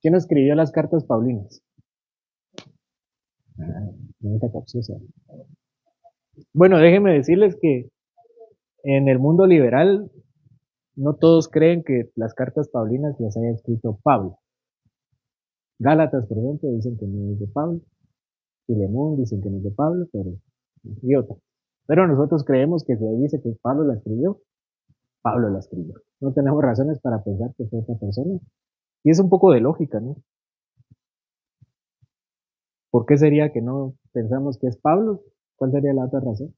¿Quién escribió las cartas paulinas? Ah, pregunta capciosa. Bueno, déjenme decirles que en el mundo liberal no todos creen que las cartas paulinas las haya escrito Pablo. Gálatas, por ejemplo, dicen que no es de Pablo. Filemón dicen que no es de Pablo, y otros. Pero nosotros creemos que se dice que Pablo la escribió, Pablo la escribió. No tenemos razones para pensar que fue otra persona. Y es un poco de lógica, ¿no? ¿Por qué sería que no pensamos que es Pablo? ¿Cuál sería la otra razón?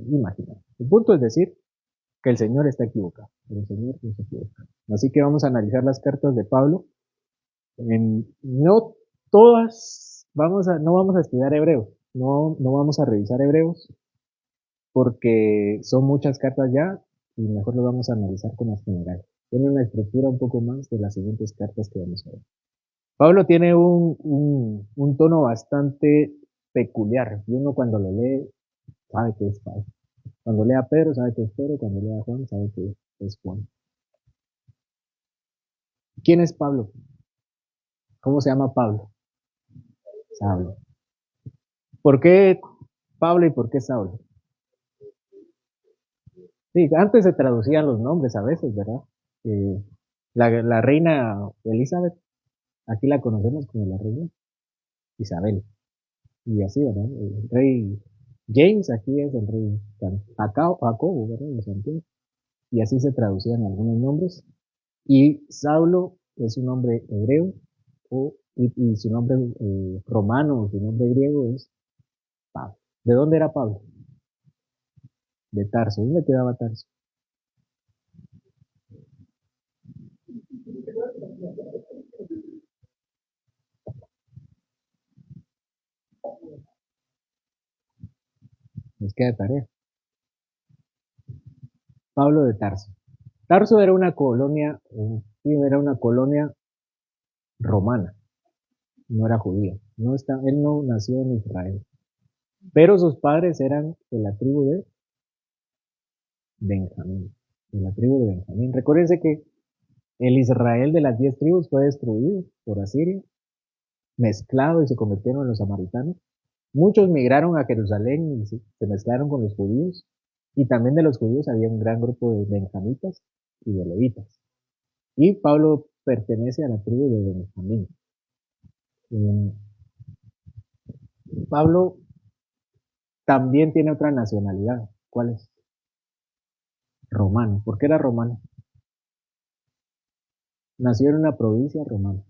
Imagina. El punto es decir que el Señor está equivocado. El Señor no se equivoca. Así que vamos a analizar las cartas de Pablo. No todas, no vamos a estudiar Hebreos. No vamos a revisar Hebreos porque son muchas cartas ya y mejor lo vamos a analizar con las generales. Tiene una estructura un poco más de las siguientes cartas que vamos a ver. Pablo tiene un tono bastante peculiar y uno cuando lo lee sabe que es Pablo. Cuando lee a Pedro sabe que es Pedro, cuando lee a Juan sabe que es Juan. ¿Quién es Pablo? ¿Cómo se llama Pablo? Saulo. ¿Por qué Pablo y por qué Saulo? Sí, antes se traducían los nombres a veces, ¿verdad? Eh, la reina Elizabeth, aquí la conocemos como la reina Isabel, y así, ¿verdad? El rey James, aquí es el rey Jacobo, ¿verdad? Los antiguos, y así se traducían algunos nombres. Y Saulo es un nombre hebreo, y su nombre romano, su nombre griego es Pablo. ¿De dónde era Pablo? De Tarso. ¿Dónde quedaba Tarso? Nos queda tarea. Pablo de Tarso. Tarso era una colonia, sí, era una colonia romana, no era judía. Él no nació en Israel, pero sus padres eran de la tribu de Benjamín, de la tribu de Benjamín. Recuérdense que el Israel de las 10 tribus fue destruido por Asiria, mezclado y se convirtieron en los samaritanos. Muchos migraron a Jerusalén y se mezclaron con los judíos, y también de los judíos había un gran grupo de benjamitas y de levitas. Y Pablo pertenece a la tribu de Benjamín. Eh, Pablo también tiene otra nacionalidad. ¿Cuál es? Romano. ¿Por qué era romano? Nació en una provincia romana.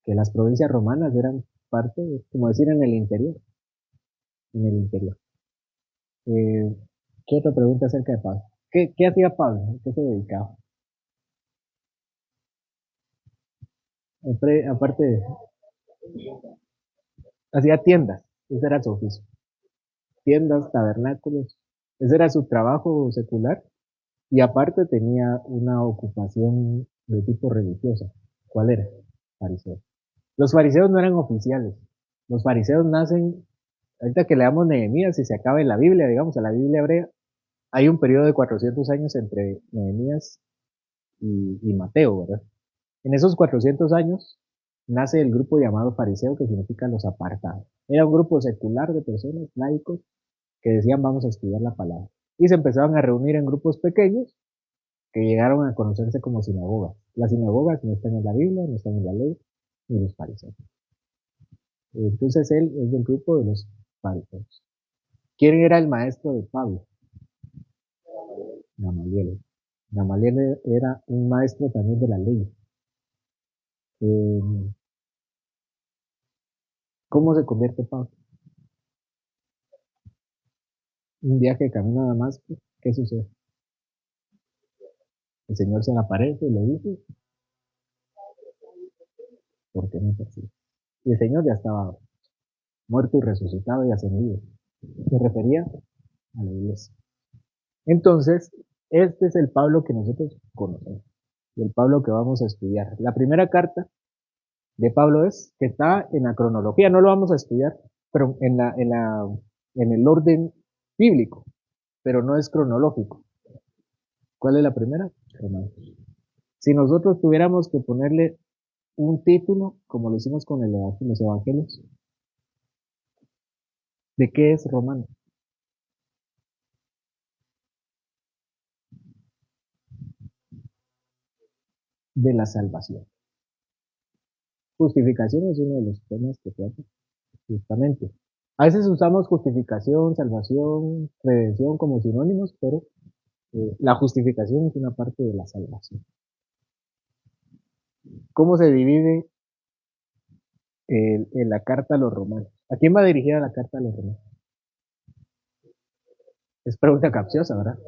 Que las provincias romanas eran parte, como decir, en el interior. En el interior. Eh, ¿Qué otra pregunta acerca de Pablo? ¿Qué hacía Pablo? ¿A qué se dedicaba? Aparte, hacía tiendas. Ese era su oficio. Tiendas, tabernáculos. Ese era su trabajo secular. Y aparte tenía una ocupación de tipo religiosa. ¿Cuál era? Fariseo. Los fariseos no eran oficiales. Los fariseos nacen, ahorita que leamos Nehemías y se acaba en la Biblia, digamos, en la Biblia hebrea, hay un periodo de 400 años entre Nehemías y Mateo, ¿verdad? En esos 400 años nace el grupo llamado fariseo, que significa los apartados. Era un grupo secular de personas, laicos, que decían vamos a estudiar la palabra. Y se empezaban a reunir en grupos pequeños que llegaron a conocerse como sinagogas. Las sinagogas no están en la Biblia, no están en la ley, ni los fariseos. Entonces él es del grupo de los fariseos. ¿Quién era el maestro de Pablo? Gamaliel. Gamaliel era un maestro también de la ley. Eh, ¿Cómo se convierte Pablo? Un viaje de camino a Damasco. ¿Qué sucede? El Señor se le aparece y le dice, ¿por qué me persigues? Y el Señor ya estaba muerto y resucitado y ascendido. Se refería a la iglesia. Entonces, este es el Pablo que nosotros conocemos, y el Pablo que vamos a estudiar. La primera carta de Pablo es que está en la cronología, no lo vamos a estudiar, pero en el orden bíblico, pero no es cronológico. ¿Cuál es la primera? Romanos. Si nosotros tuviéramos que ponerle un título, como lo hicimos con los evangelios, de qué es Romano, de la salvación. Justificación es uno de los temas que trata justamente. A veces usamos justificación, salvación, redención como sinónimos, pero la justificación es una parte de la salvación. ¿Cómo se divide en la carta a los romanos? ¿A quién va dirigida la carta a los romanos? Es pregunta capciosa, ¿verdad?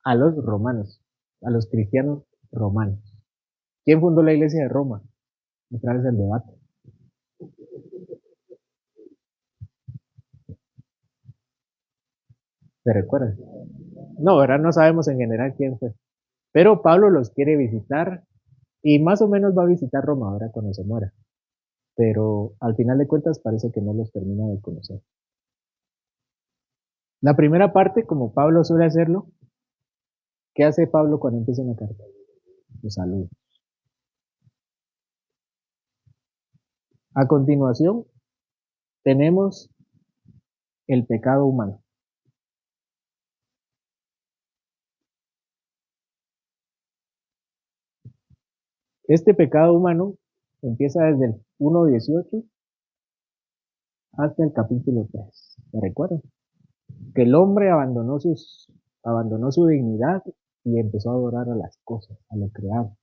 A los romanos, a los cristianos romanos. ¿Quién fundó la iglesia de Roma? Otra vez el debate. ¿Se recuerdan? No, ¿verdad? No sabemos en general quién fue. Pero Pablo los quiere visitar y más o menos va a visitar Roma ahora cuando se muera. Pero al final de cuentas parece que no los termina de conocer. La primera parte, como Pablo suele hacerlo, ¿qué hace Pablo cuando empieza una carta? Los saluda. A continuación, tenemos el pecado humano. Este pecado humano empieza desde el 1:18 hasta el capítulo 3. ¿Me recuerdan? Que el hombre abandonó su dignidad y empezó a adorar a las cosas, a lo creado.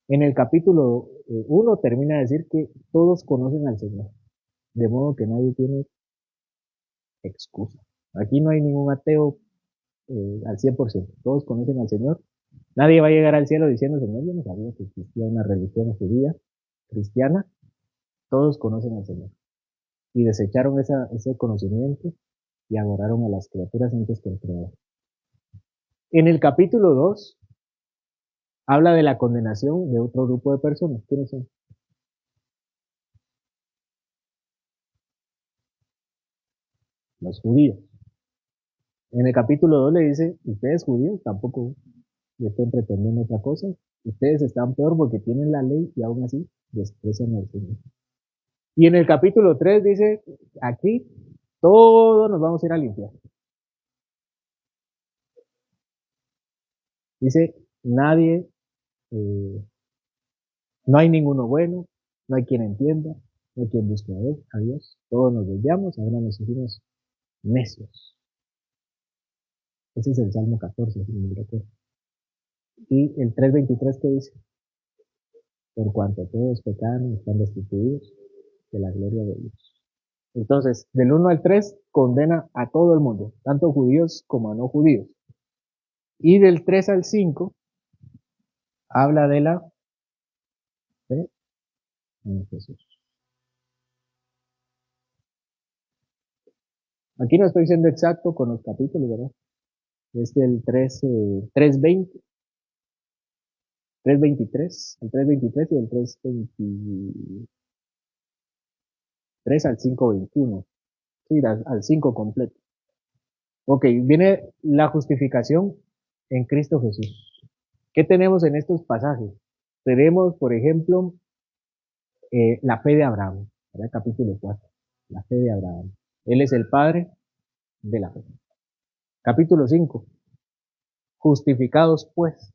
En el capítulo 1 termina de decir que todos conocen al Señor, de modo que nadie tiene excusa. Aquí no hay ningún ateo al 100%, todos conocen al Señor. Nadie va a llegar al cielo diciendo, Señor, yo no sabía que existía una religión judía, cristiana. Todos conocen al Señor. Y desecharon ese conocimiento y adoraron a las criaturas antes que el Creador. En el capítulo 2 habla de la condenación de otro grupo de personas. ¿Quiénes son? Los judíos. En el capítulo 2 le dice, ustedes judíos tampoco estén pretendiendo otra cosa. Ustedes están peor porque tienen la ley y aún así desprecian al Señor. Y en el capítulo 3 dice, aquí todos nos vamos a ir al infierno. Dice, nadie, eh, no hay ninguno bueno, no hay quien entienda, no hay quien busque a Dios. Todos nos desviamos, ahora nos hicimos necios. Ese es el Salmo 14, si no me recuerdo. Y el 3:23 que dice, por cuanto todos pecaron, están destituidos de la gloria de Dios. Entonces, del 1 al 3 condena a todo el mundo, tanto judíos como a no judíos. Y del 3 al 5 habla de la fe en Jesús. Aquí no estoy siendo exacto con los capítulos, ¿verdad? Es del 3:20, 3:23, el 3:23 y el 3:23 al 5:21. Sí, al 5 completo. Ok, viene la justificación en Cristo Jesús. ¿Qué tenemos en estos pasajes? Tenemos, por ejemplo, la fe de Abraham, ¿verdad? Capítulo 4, la fe de Abraham. Él es el padre de la fe. Capítulo 5, justificados pues,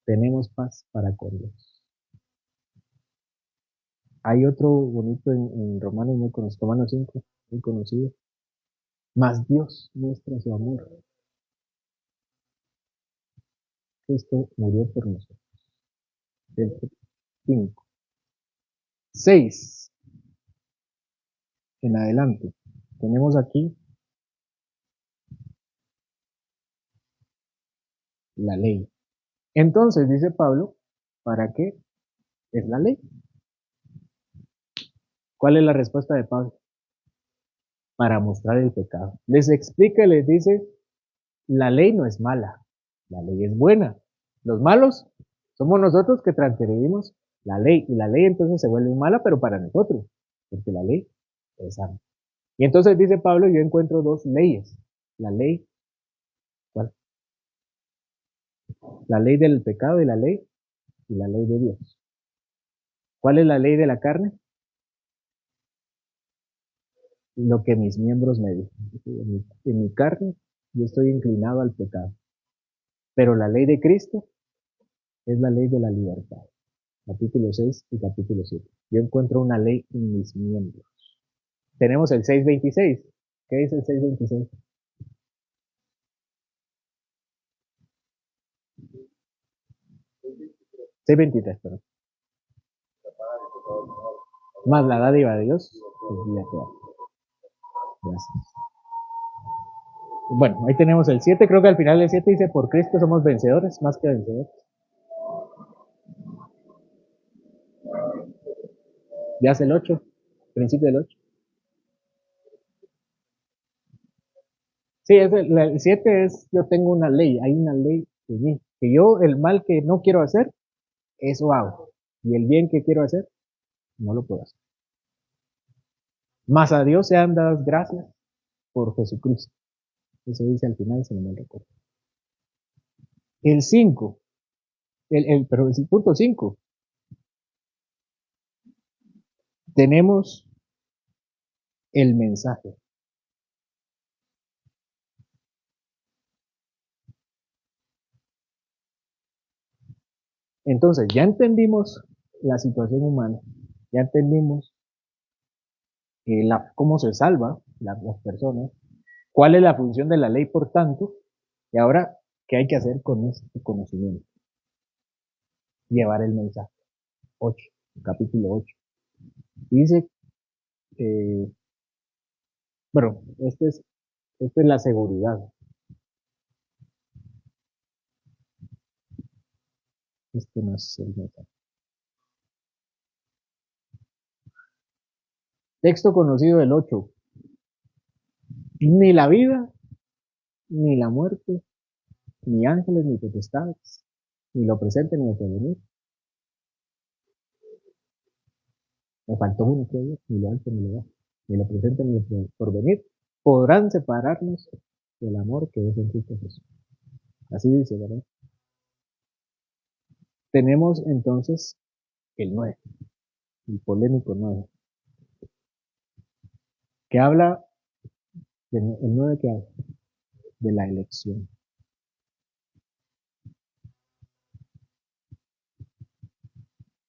tenemos paz para con Dios. Hay otro bonito en Romanos muy conocido, Romanos 5, muy conocido. Mas Dios muestra su amor. Cristo murió por nosotros. Del 5. 6 en adelante. Tenemos aquí la ley. Entonces, dice Pablo, ¿para qué es la ley? ¿Cuál es la respuesta de Pablo? Para mostrar el pecado. Les explica y les dice, la ley no es mala, la ley es buena. Los malos somos nosotros que transgredimos la ley y la ley entonces se vuelve mala, pero para nosotros, porque la ley es santa. Y entonces dice Pablo, yo encuentro dos leyes. La ley, ¿cuál? La ley del pecado y la ley de Dios. ¿Cuál es la ley de la carne? Lo que mis miembros me dicen. En mi carne yo estoy inclinado al pecado. Pero la ley de Cristo es la ley de la libertad. Capítulo 6 y capítulo 7. Yo encuentro una ley en mis miembros. Tenemos el 6:26. ¿Qué dice el 6:26? 6:23, perdón. Más la dádiva de Dios, pues vida eterna. Gracias. Bueno, ahí tenemos el 7. Creo que al final del 7 dice, por Cristo somos vencedores, más que vencedores. Ya es el 8, principio del 8. Sí, el 7 es, yo tengo una ley, hay una ley de mí, que yo el mal que no quiero hacer, eso hago. Y el bien que quiero hacer, no lo puedo hacer. Más a Dios sean dadas gracias por Jesucristo. Eso dice al final, si no me recuerdo. El 5, pero el punto 5, tenemos el mensaje. Entonces, ya entendimos la situación humana, ya entendimos cómo se salva las personas, cuál es la función de la ley, por tanto, y ahora, ¿qué hay que hacer con este conocimiento? Llevar el mensaje. 8, capítulo 8. Dice, eh, bueno, esta es la seguridad. Este no es el mensaje. Texto conocido del 8. Ni la vida, ni la muerte, ni ángeles, ni potestades, ni lo presente, ni lo que venir. Me faltó uno, creo yo, ni lo alto, ni lo bajo, ni lo presente, ni lo por venir, podrán separarnos del amor que es en Cristo Jesús. Así dice, ¿verdad? Tenemos entonces el 9, el polémico 9, que habla, el 9 que habla de la elección.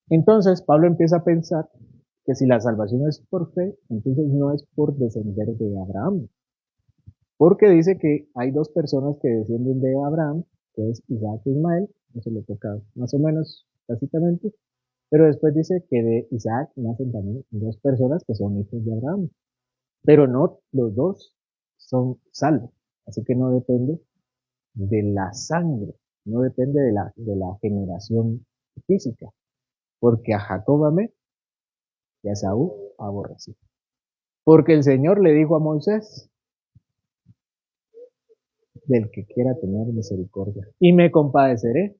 Entonces Pablo empieza a pensar que si la salvación es por fe, entonces no es por descender de Abraham, porque dice que hay dos personas que descienden de Abraham, que es Isaac e Ismael, eso lo toca más o menos básicamente, pero después dice que de Isaac nacen también dos personas que son hijos de Abraham, pero no los dos son salvos, así que no depende de la sangre, no depende de la generación física, porque a Jacob amé y a Esaú aborrecí. Porque el Señor le dijo a Moisés, del que quiera tener misericordia, y me compadeceré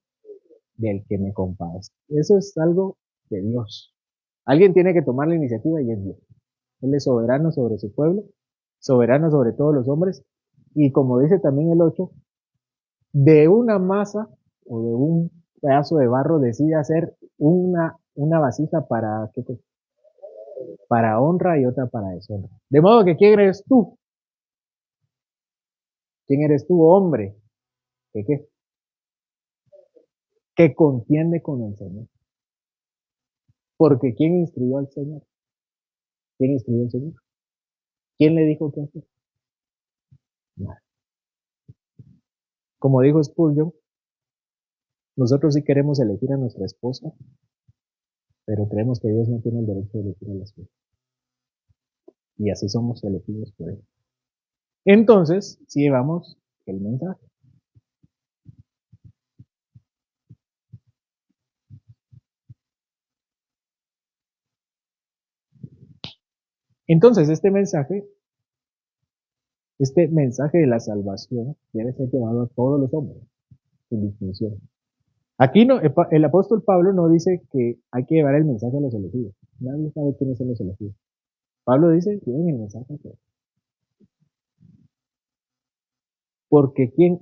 del que me compadece. Eso es algo de Dios. Alguien tiene que tomar la iniciativa y es Dios. Él es soberano sobre su pueblo, soberano sobre todos los hombres, y como dice también el 8, de una masa o de un pedazo de barro decide hacer una vasija para, para honra y otra para deshonra. De modo que, ¿quién eres tú? ¿Quién eres tú, hombre? ¿Qué? Que contiende con el Señor. Porque ¿quién instruyó al Señor? ¿Quién instruyó al Señor? ¿Quién le dijo qué hacer? Nada. Como dijo Spurgeon, nosotros sí queremos elegir a nuestra esposa, pero creemos que Dios no tiene el derecho de elegir a la esposa. Y así somos elegidos por Él. Entonces, si llevamos el mensaje. Entonces, este mensaje de la salvación debe ser llevado a todos los hombres, sin distinción. Aquí no, el apóstol Pablo no dice que hay que llevar el mensaje a los elegidos. Nadie sabe quiénes son los elegidos. Pablo dice, lleven el mensaje a todos. Porque ¿quién?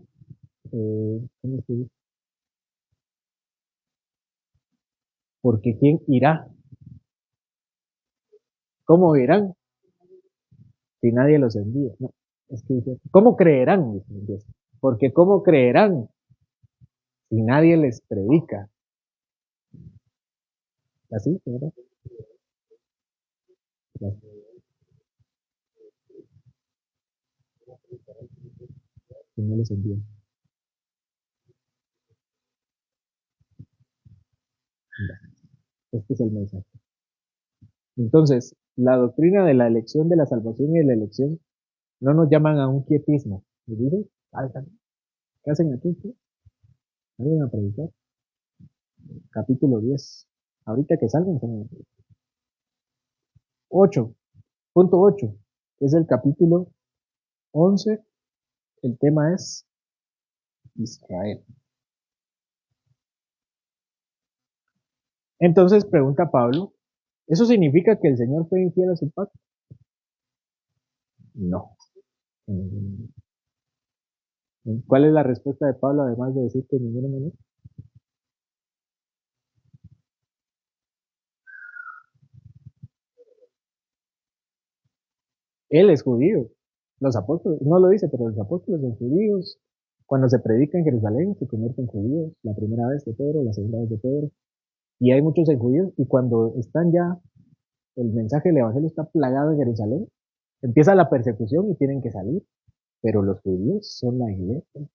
¿Cómo se dice? Porque ¿quién irá? ¿Cómo irán si nadie los envía? No, es que dice, ¿cómo creerán? Dice, porque ¿cómo creerán si nadie les predica? ¿Así, ¿verdad? Si no les envía. Este es el mensaje. Entonces, la doctrina de la elección, de la salvación y de la elección no nos llaman a un quietismo. Nos dicen, ¿qué hacen aquí? ¿Alguien a predicar? Capítulo 10. Ahorita que salgan, son 8. Punto 8. Es el capítulo 11. El tema es Israel. Entonces pregunta Pablo, ¿eso significa que el Señor fue infiel a su pacto? No. Mm, ¿Cuál es la respuesta de Pablo además de decir que de ninguna manera? Él es judío. Los apóstoles, no lo dice, pero los apóstoles son judíos. Cuando se predica en Jerusalén, se convierten en judíos. La primera vez de Pedro, la segunda vez de Pedro. Y hay muchos en judíos. Y cuando están ya, el mensaje del evangelio está plagado en Jerusalén, empieza la persecución y tienen que salir. Pero los judíos son la iglesia,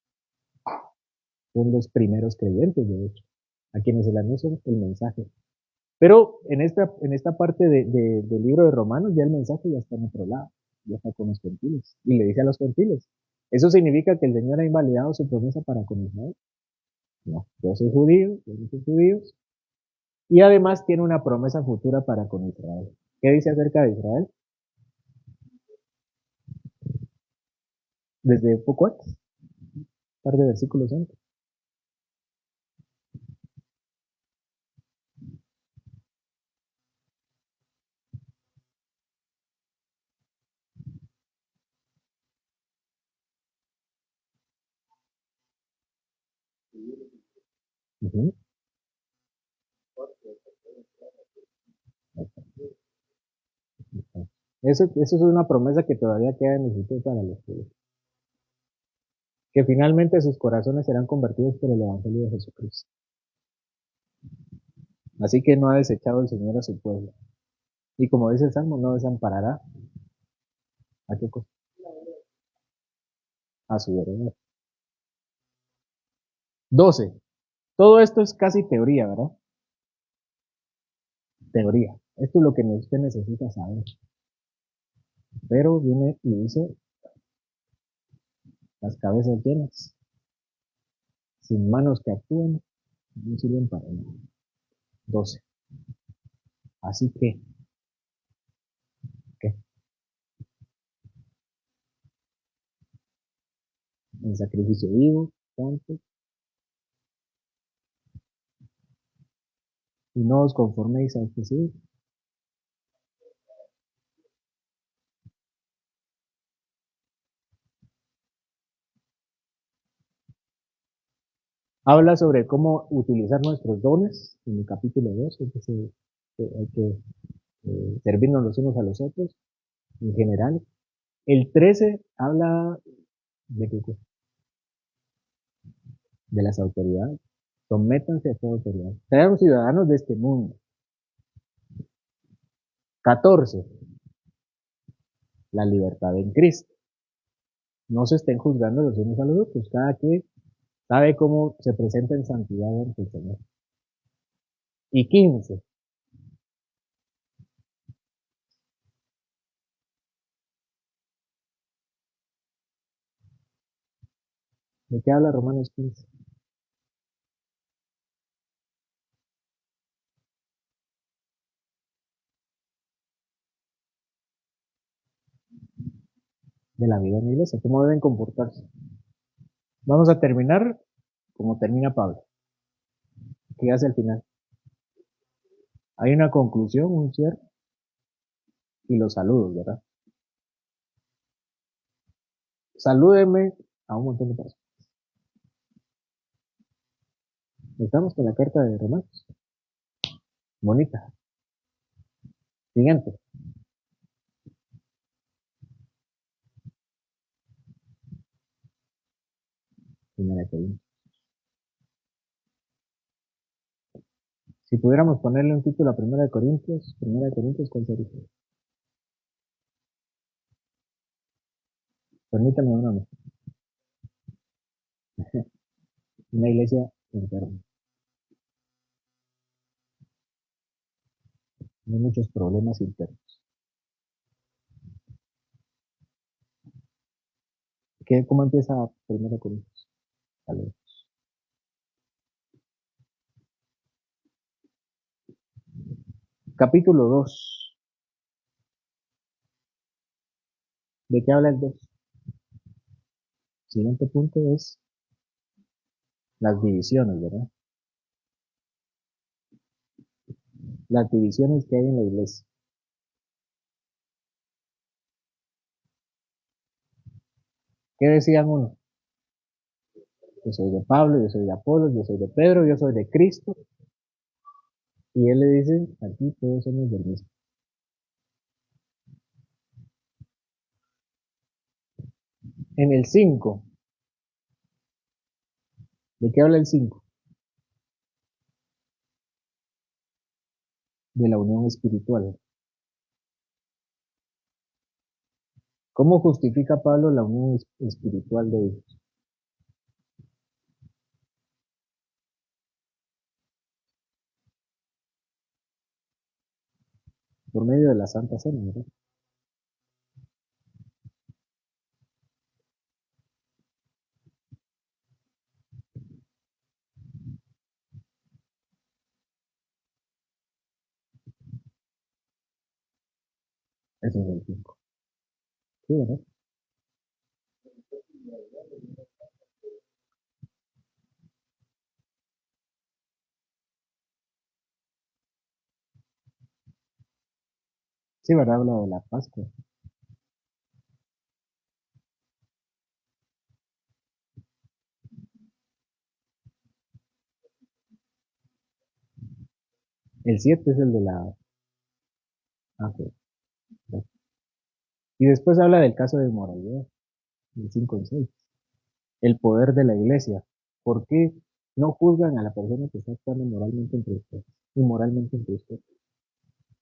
son los primeros creyentes, de hecho, a quienes se le anuncia el mensaje. Pero en esta parte del libro de Romanos ya el mensaje ya está en otro lado, ya está con los gentiles. Y le dice a los gentiles, ¿eso significa que el Señor ha invalidado su promesa para con Israel? No, yo soy judío, yo soy judíos. Y además tiene una promesa futura para con Israel. ¿Qué dice acerca de Israel? Desde poco antes, un par de versículos antes. Ujú. Eso es una promesa que todavía queda en el futuro para los judíos. Que finalmente sus corazones serán convertidos por el Evangelio de Jesucristo. Así que no ha desechado el Señor a su pueblo. Y como dice el Salmo, no desamparará a qué cosa, a su heredad. 12. Todo esto es casi teoría, ¿verdad? Teoría. Esto es lo que usted necesita saber. Pero viene y dice las cabezas llenas, sin manos que actúan, no sirven para nada. 12. Así que, ¿qué? En sacrificio vivo, santo, y no os conforméis a este siglo. Habla sobre cómo utilizar nuestros dones en el capítulo 2, hay que servirnos los unos a los otros en general. El 13 habla de, de las autoridades. Sométanse a toda autoridad. Sean ciudadanos de este mundo. 14. La libertad en Cristo. No se estén juzgando los unos a los otros. Cada quien sabe cómo se presenta en santidad ante el Señor. Y 15. ¿De qué habla Romanos 15? De la vida en la iglesia. ¿Cómo deben comportarse? Vamos a terminar como termina Pablo. Que hace al final. Hay una conclusión, un cierre y los saludos, ¿verdad? Salúdeme a un montón de personas. Estamos con la carta de Romanos. Bonita. Siguiente. Primera de Corintios. Si pudiéramos ponerle un título a Primera de Corintios, ¿cuál sería? Permítame una vez. Una iglesia enferma. Hay muchos problemas internos. ¿Cómo empieza Primera de Corintios? Vale. Capítulo 2. ¿De qué habla el 2? Siguiente punto es las divisiones, ¿verdad? Las divisiones que hay en la iglesia. ¿Qué decían uno? Yo soy de Pablo, yo soy de Apolo, yo soy de Pedro, yo soy de Cristo. Y él le dice, aquí todos somos del mismo. En el 5, ¿de qué habla el 5? De la unión espiritual. ¿Cómo justifica Pablo la unión espiritual de ellos? Por medio de la Santa Cena, ¿verdad? Ese es el 5. Sí, ¿verdad? Sí, ¿verdad? Habla de la Pascua. El 7 es el de la... Ah, ok. Y después habla del caso de moralidad, el 5 y 6. El poder de la iglesia. ¿Por qué no juzgan a la persona que está actuando moralmente entre ustedes? Inmoralmente entre ustedes.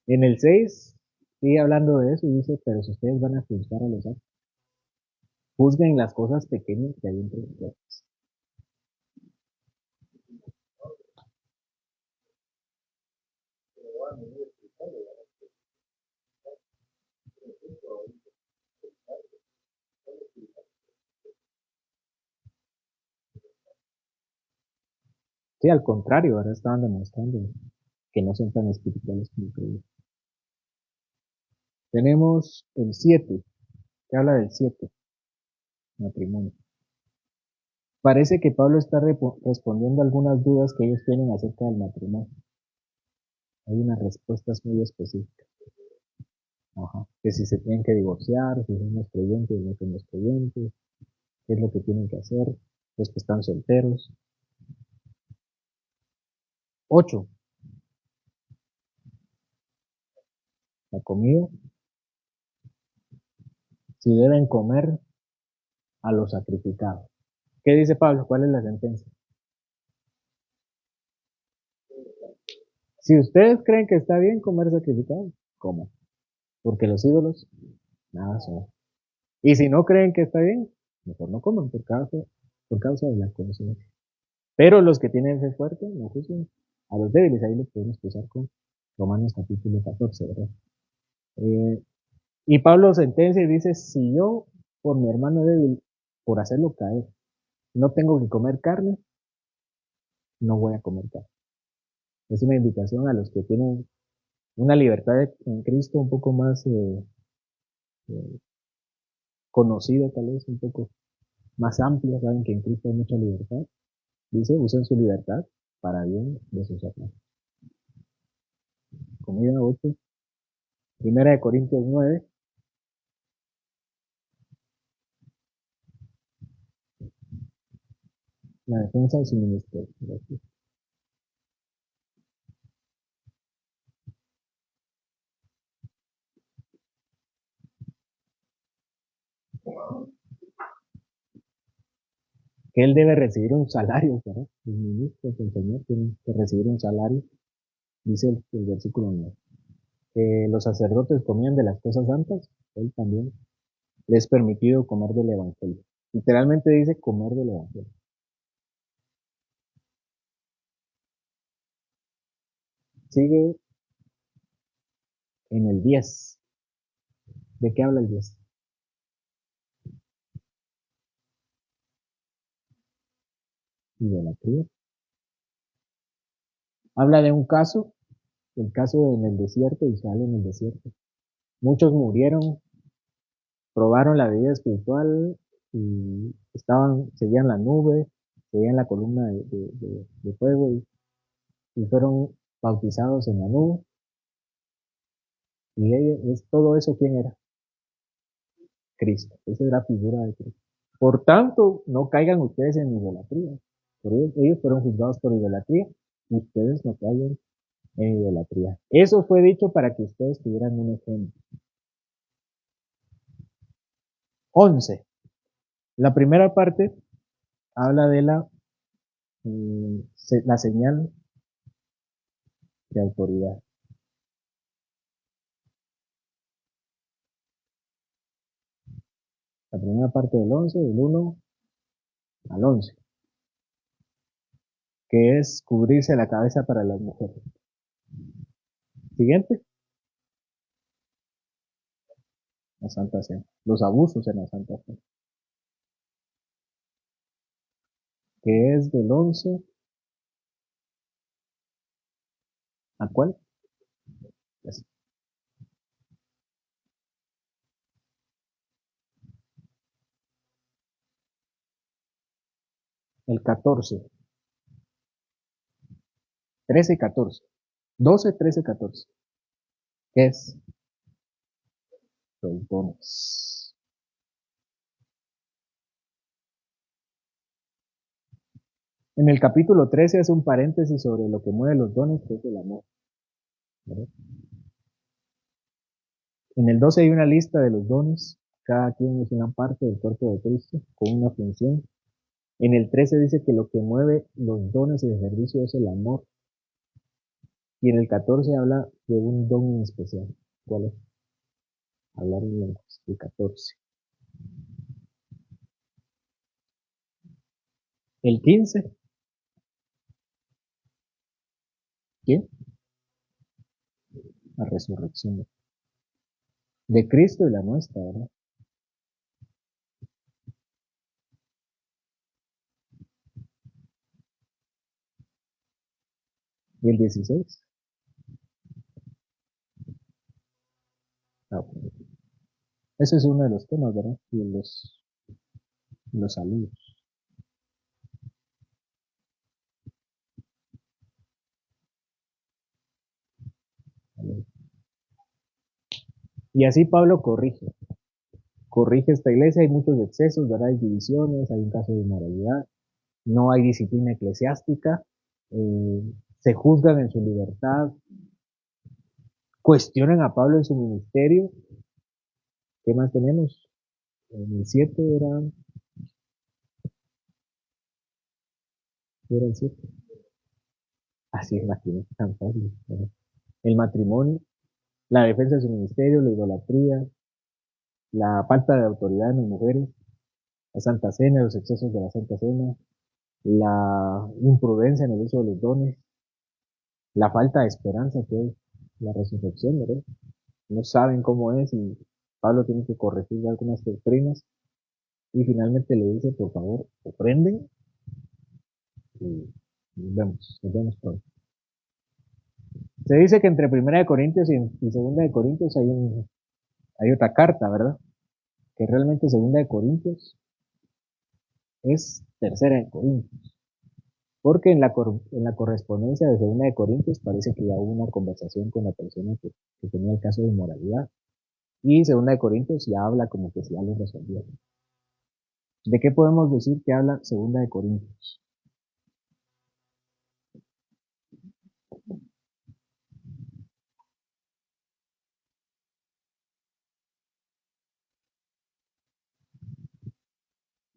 En el 6 sigue hablando de eso y dice, pero si ustedes van a juzgar a los otros, juzguen las cosas pequeñas que hay entre ustedes. Sí, al contrario, ahora estaban demostrando que no son tan espirituales como creían. Tenemos el 7, que habla del 7, matrimonio. Parece que Pablo está respondiendo algunas dudas que ellos tienen acerca del matrimonio. Hay unas respuestas muy específicas. Ajá. Que si se tienen que divorciar, si son los creyentes, no son los creyentes, qué es lo que tienen que hacer, los que están solteros. 8, la comida, si deben comer a los sacrificados. ¿Qué dice Pablo? ¿Cuál es la sentencia? Si ustedes creen que está bien comer sacrificado, coman. Porque los ídolos, nada son. Y si no creen que está bien, mejor no coman por causa de la conciencia. Pero los que tienen fe fuerte, no juzguen a los débiles. Ahí lo podemos cruzar con Romanos capítulo 14, ¿verdad? Eh, y Pablo sentencia y dice, si yo por mi hermano débil, por hacerlo caer, no tengo que comer carne, no voy a comer carne. Es una invitación a los que tienen una libertad en Cristo un poco más eh, conocida, tal vez un poco más amplia, saben que en Cristo hay mucha libertad. Dice, usen su libertad para bien de sus hermanos. Comida 8. Primera de Corintios 9. La defensa de su ministerio. que él debe recibir un salario, ¿verdad? Los ministros, el Señor tiene que recibir un salario, dice el versículo 9. Que los sacerdotes comían de las cosas santas, él también le es permitido comer del Evangelio. Literalmente dice comer del Evangelio. Sigue en el 10. ¿De qué habla el 10? Idolatría. Habla de un caso, el caso en el desierto, Israel en el desierto. Muchos murieron, probaron la vida espiritual y seguían la nube, seguían la columna de fuego y fueron bautizados en la nube. Y todo eso, ¿quién era? Cristo. Esa es la figura de Cristo. Por tanto, no caigan ustedes en idolatría. Por ellos fueron juzgados por idolatría. Ustedes no caigan en idolatría. Eso fue dicho para que ustedes tuvieran un ejemplo. 11. La primera parte habla de la señal de autoridad. La primera parte del 11, del 1 al 11, que es cubrirse la cabeza para las mujeres. Siguiente, la Santa Cena. Los abusos en la Santa Cena. Que es del 11 ¿a cuál? El 14, 13 y 14. 12, 13, 14. ¿Qué es? Los dones. En el capítulo 13 hace un paréntesis sobre lo que mueve los dones, que es el amor. ¿Verdad? En el 12 hay una lista de los dones. Cada quien es una parte del cuerpo de Cristo con una función. En el 13 dice que lo que mueve los dones y el servicio es el amor. Y en el 14 habla de un don en especial. ¿Cuál es? Hablar en lenguas. El 14. El 15. ¿Qué? La resurrección de Cristo y la nuestra, ¿verdad? Y el 16. Ah, bueno. Ese es uno de los temas, ¿verdad? Y los saludos. Y así Pablo corrige esta iglesia, hay muchos excesos, ¿verdad? Hay divisiones, hay un caso de inmoralidad, no hay disciplina eclesiástica, eh, se juzgan en su libertad, cuestionan a Pablo en su ministerio. ¿Qué más tenemos? En el 7 era el 7. Así es, la que no es tan fácil, ¿verdad? El matrimonio, la defensa de su ministerio, la idolatría, la falta de autoridad en las mujeres, la Santa Cena, los excesos de la Santa Cena, la imprudencia en el uso de los dones, la falta de esperanza que es la resurrección, ¿verdad? No saben cómo es y Pablo tiene que corregir algunas doctrinas y finalmente le dice, por favor, aprenden y nos vemos pronto. Se dice que entre Primera de Corintios y Segunda de Corintios hay otra carta, ¿verdad? Que realmente Segunda de Corintios es Tercera de Corintios. Porque en la correspondencia de Segunda de Corintios parece que ya hubo una conversación con la persona que tenía el caso de inmoralidad. Y Segunda de Corintios ya habla como que si ya lo resolvió. ¿De qué podemos decir que habla Segunda de Corintios?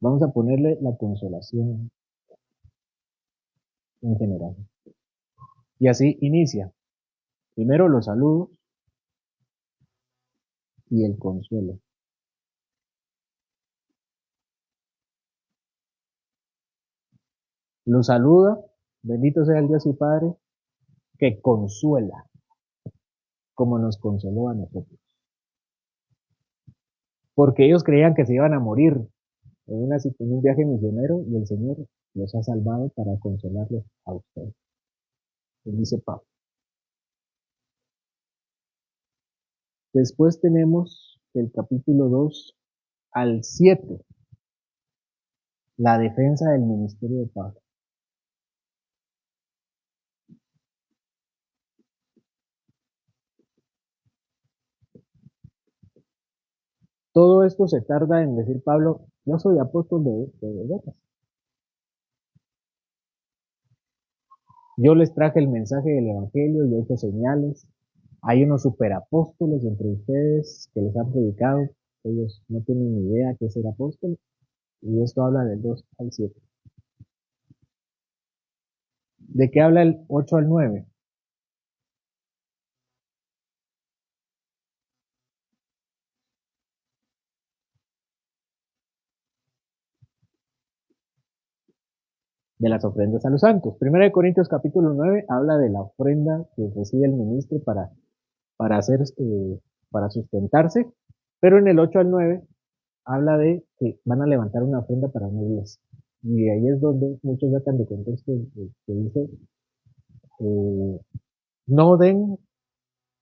Vamos a ponerle la consolación en general. Y así inicia. Primero los saludos y el consuelo. Los saluda, bendito sea el Dios y Padre, que consuela, como nos consoló a nosotros. Porque ellos creían que se iban a morir en un viaje misionero y el Señor los ha salvado para consolarlos a ustedes. Él dice Pablo. Después tenemos el capítulo 2 al 7, la defensa del ministerio de Pablo. Todo esto se tarda en decir Pablo, yo soy apóstol de veras. Yo les traje el mensaje del Evangelio y he hecho señales. Hay unos superapóstoles entre ustedes que les han predicado. Ellos no tienen ni idea qué es ser apóstol. Y esto habla del 2 al 7. ¿De qué habla el 8 al 9? De las ofrendas a los santos. Primera de Corintios capítulo 9 habla de la ofrenda que recibe el ministro para hacer, para sustentarse. Pero en el 8 al 9 habla de que van a levantar una ofrenda para una iglesia. Y ahí es donde muchos sacan de contexto que dice, eh, no den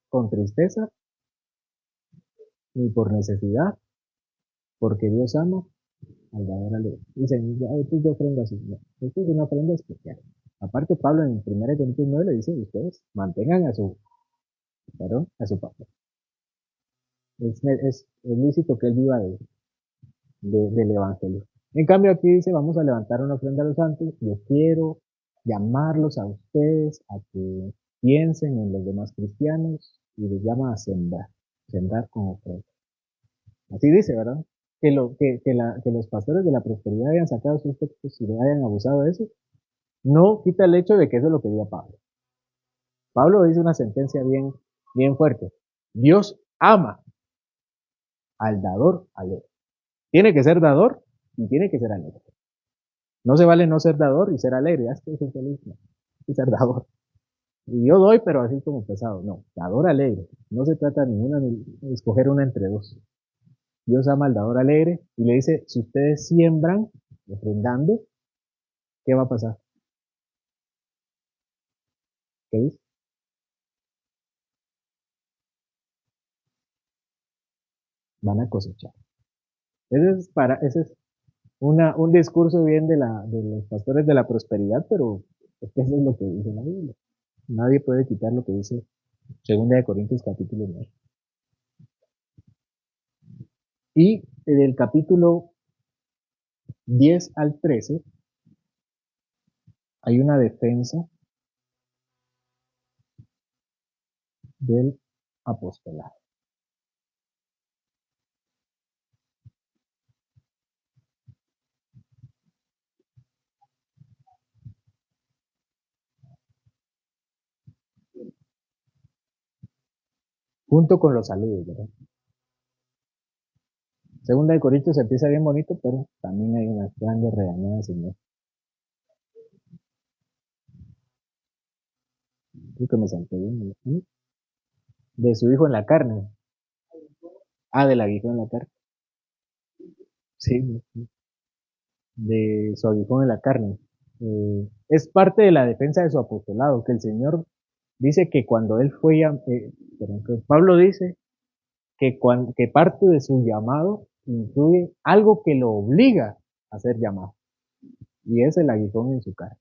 con tristeza ni por necesidad, porque Dios ama al dador alegre. Dicen, ya, esto es de ofrenda así. No, esto es una ofrenda especial. Aparte, Pablo en 1 Corintios 9 le dice, ustedes mantengan a su papá. Es lícito que él viva del evangelio. En cambio, aquí dice, vamos a levantar una ofrenda a los santos. Yo quiero llamarlos a ustedes a que piensen en los demás cristianos y les llama a sembrar con ofrenda. Así dice, ¿verdad? Que los pastores de la prosperidad hayan sacado sus textos y le hayan abusado de eso, no quita el hecho de que eso es lo que diga Pablo. Pablo dice una sentencia bien fuerte. Dios ama al dador alegre. Tiene que ser dador y tiene que ser alegre. No se vale no ser dador y ser alegre. Ya estoy feliz. No. Y ser dador. Y yo doy, pero así como pesado. No, dador alegre. No se trata de escoger una entre dos. Dios ama al dador alegre y le dice, si ustedes siembran, ofrendando, ¿qué va a pasar? ¿Qué dice? Van a cosechar. Ese es un discurso bien de los pastores de la prosperidad, pero eso es lo que dice la Biblia. Nadie puede quitar lo que dice 2 Corintios capítulo 9. Y del capítulo 10 al 13 hay una defensa del apostolado. Junto con los saludos, ¿verdad? 2 Corintios empieza bien bonito, pero también hay unas grandes regañadas en él. Creo que me salté bien. ¿Sí? De su hijo en la carne. Ah, del aguijón en la carne. Sí, de su aguijón en la carne. Es parte de la defensa de su apostolado, que el Señor dice que cuando él fue, que Pablo dice que parte de su llamado incluye algo que lo obliga a ser llamado, y es el aguijón en su cara.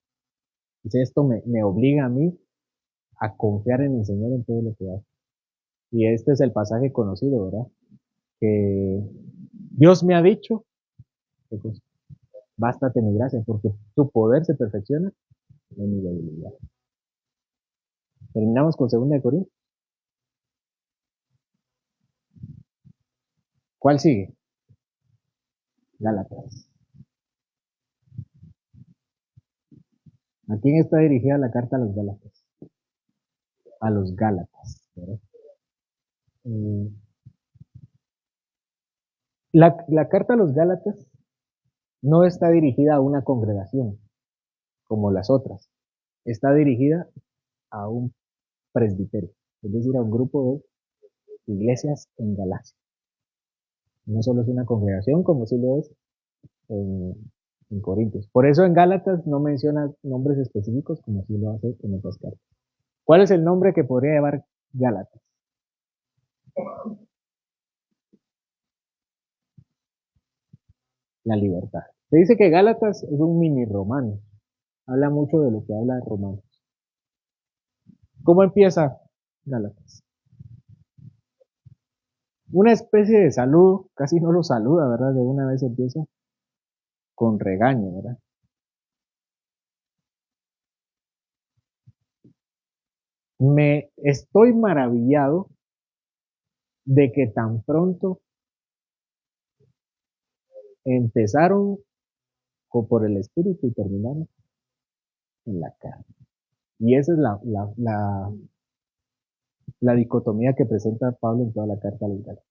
Dice, esto me obliga a mí a confiar en el Señor en todo lo que hace. Y este es el pasaje conocido, ¿verdad? Que Dios me ha dicho, que pues, bástate mi gracia, porque tu poder se perfecciona en mi debilidad. Terminamos con 2 Corintios. ¿Cuál sigue? Gálatas. ¿A quién está dirigida la carta a los Gálatas? A los Gálatas, ¿verdad? Eh, la carta a los Gálatas no está dirigida a una congregación como las otras. Está dirigida a un presbiterio, es decir, a un grupo de iglesias en Galacia. No solo es una congregación como sí lo es en, en Corintios. Por eso en Gálatas no menciona nombres específicos como sí lo hace en otras cartas. ¿Cuál es el nombre que podría llevar Gálatas? La libertad. Se dice que Gálatas es un mini romano. Habla mucho de lo que habla Romanos. ¿Cómo empieza Gálatas? Una especie de saludo, casi no lo saluda, ¿verdad? De una vez empieza con regaño, ¿verdad? Me estoy maravillado de que tan pronto empezaron por el espíritu y terminaron en la carne. Y esa es la dicotomía que presenta Pablo en toda la carta a los Gálatas.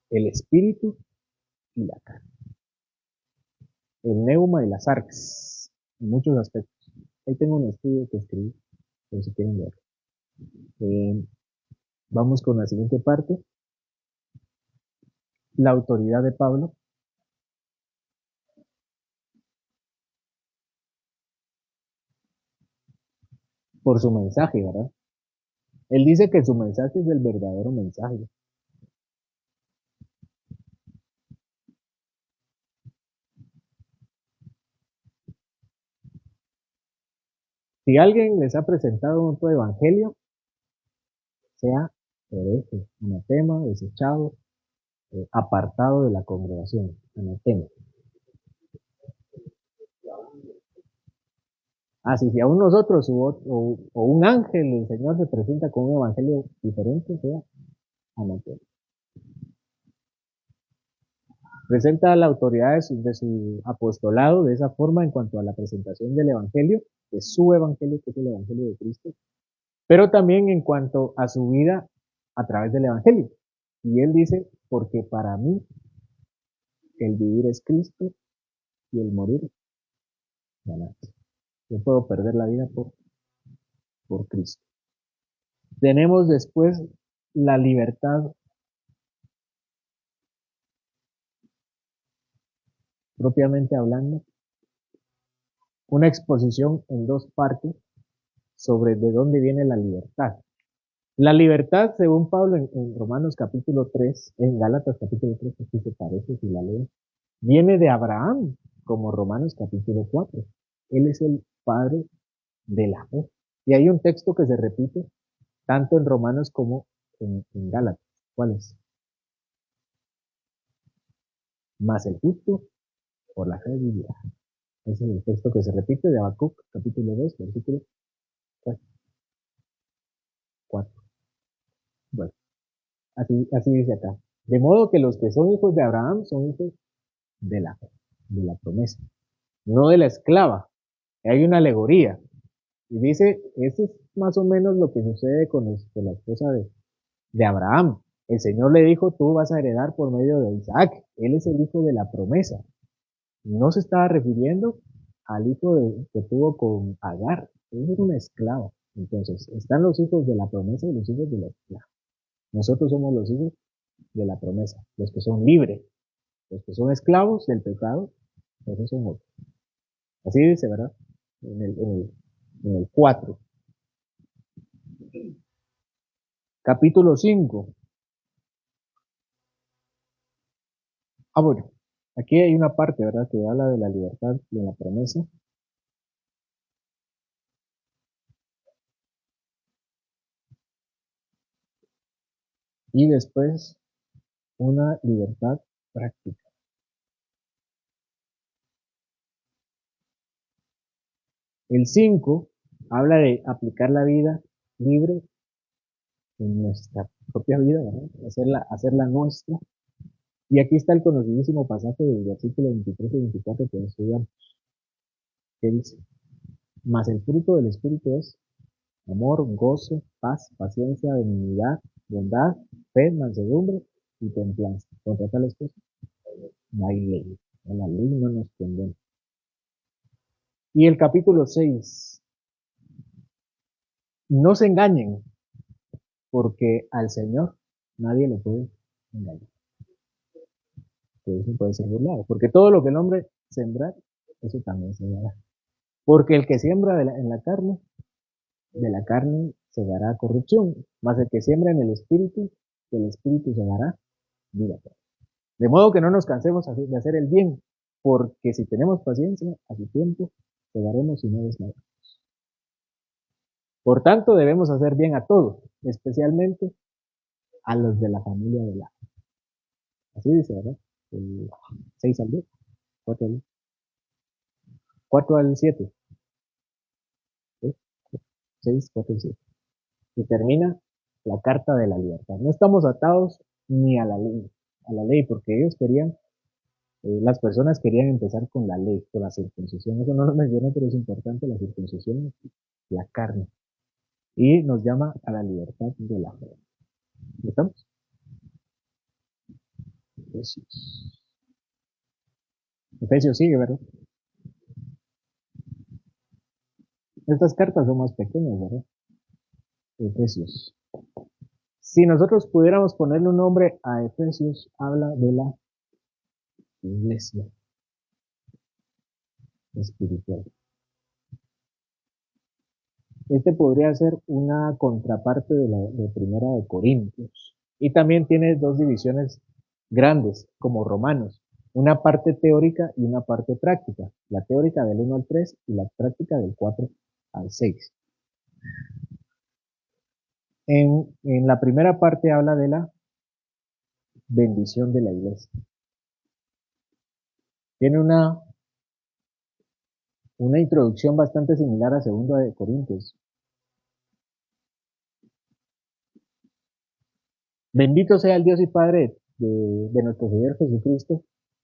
El espíritu y la carne. El neuma y las arx, en muchos aspectos. Ahí tengo un estudio que escribí, por si quieren ver. Vamos con la siguiente parte. La autoridad de Pablo por su mensaje, ¿verdad? Él dice que su mensaje es el verdadero mensaje. Si alguien les ha presentado otro evangelio, sea hereje, anatema, desechado, apartado de la congregación, anatema. Así si aún nosotros o un ángel el Señor se presenta con un evangelio diferente, sea anatema. Presenta la autoridad de su apostolado de esa forma en cuanto a la presentación del evangelio, de su evangelio, que es el evangelio de Cristo, pero también en cuanto a su vida a través del evangelio. Y él dice, porque para mí el vivir es Cristo y el morir ganancia. Yo puedo perder la vida por Cristo. Tenemos después la libertad propiamente hablando, una exposición en dos partes sobre de dónde viene la libertad. La libertad, según Pablo en Romanos capítulo 3, en Gálatas capítulo 3, aquí se parece si la leen, viene de Abraham, como Romanos capítulo 4. Él es el padre de la fe. Y hay un texto que se repite tanto en Romanos como en Gálatas. ¿Cuál es? Más el justo por la fe vivirá. Ese es el texto que se repite de Habacuc, capítulo 2, versículo 4. Bueno, así dice acá. De modo que los que son hijos de Abraham son hijos de la fe, de la promesa, no de la esclava. Hay una alegoría. Y dice, eso es más o menos lo que sucede con la esposa de Abraham. El Señor le dijo, tú vas a heredar por medio de Isaac. Él es el hijo de la promesa. No se estaba refiriendo al hijo que tuvo con Agar. Él era una esclava. Entonces, están los hijos de la promesa y los hijos de la esclava. Nosotros somos los hijos de la promesa, los que son libres. Los que son esclavos del pecado, esos son otros. Así dice, ¿verdad? En el 4. Capítulo 5. Bueno, aquí hay una parte, ¿verdad? Que habla de la libertad, de la promesa. Y después una libertad práctica. El 5 habla de aplicar la vida libre en nuestra propia vida, ¿verdad? Hacerla nuestra. Y aquí está el conocidísimo pasaje del versículo 23 y 24 que estudiamos. ¿Qué dice? Mas el fruto del Espíritu es amor, gozo, paz, paciencia, benignidad, bondad, fe, mansedumbre y templanza. Contra tales cosas no hay ley. La ley no nos condena. Y el capítulo 6. No se engañen, porque al Señor nadie lo puede engañar. Que eso puede ser burlado. Porque todo lo que el hombre sembrar, eso también se dará. Porque el que siembra en la carne, de la carne se dará corrupción. Mas el que siembra en el espíritu, del espíritu se dará vida. De modo que no nos cansemos de hacer el bien, porque si tenemos paciencia, a su tiempo, llegaremos y no desmayaremos. Por tanto, debemos hacer bien a todos, especialmente a los de la familia de la. Así dice, ¿verdad? El 6 al 10, 4 al 7, ¿sí? 6, 4 al 7. Y termina la carta de la libertad. No estamos atados ni a la ley, porque ellos querían, las personas querían empezar con la ley, con la circuncisión. Eso no lo menciono, pero es importante, la circuncisión, la carne. Y nos llama a la libertad de la fe. ¿Estamos? Efesios. Efesios sigue, ¿verdad? Estas cartas son más pequeñas, ¿verdad? Efesios. Si nosotros pudiéramos ponerle un nombre a Efesios, habla de la iglesia espiritual. Este podría ser una contraparte de Primera de Corintios. Y también tiene dos divisiones grandes, como Romanos. Una parte teórica y una parte práctica. La teórica del 1 al 3 y la práctica del 4 al 6. En la primera parte habla de la bendición de la iglesia. Tiene una introducción bastante similar a 2 de Corintios. Bendito sea el Dios y Padre de nuestro Señor Jesucristo,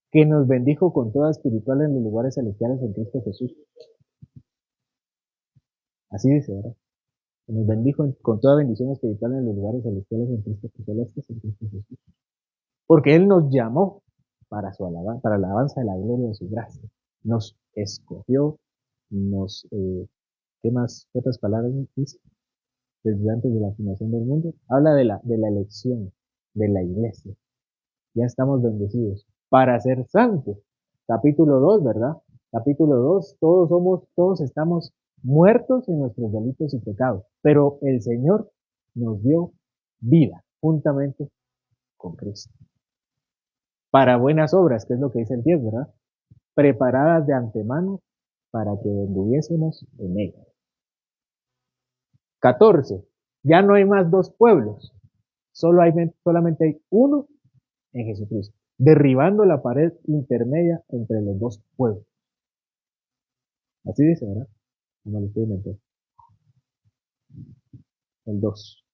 que nos bendijo con toda espiritual en los lugares celestiales en Cristo Jesús. Así dice, ¿verdad? Que nos bendijo con toda bendición espiritual en los lugares celestiales en Cristo Jesús. Porque Él nos llamó para para la alabanza de la gloria de su gracia. Nos escogió, ¿qué más? ¿Qué otras palabras dice? Desde antes de la fundación del mundo. Habla de la elección de la iglesia. Ya estamos bendecidos para ser santos. Capítulo 2, ¿verdad? Capítulo 2, todos estamos muertos en nuestros delitos y pecados, pero el Señor nos dio vida juntamente con Cristo. Para buenas obras, que es lo que dice el 10, ¿verdad? Preparadas de antemano para que anduviésemos en ella. 14. Ya no hay más dos pueblos, solamente hay uno en Jesucristo, derribando la pared intermedia entre los dos pueblos. Así dice, ¿verdad? No lo estoy inventando. El 2.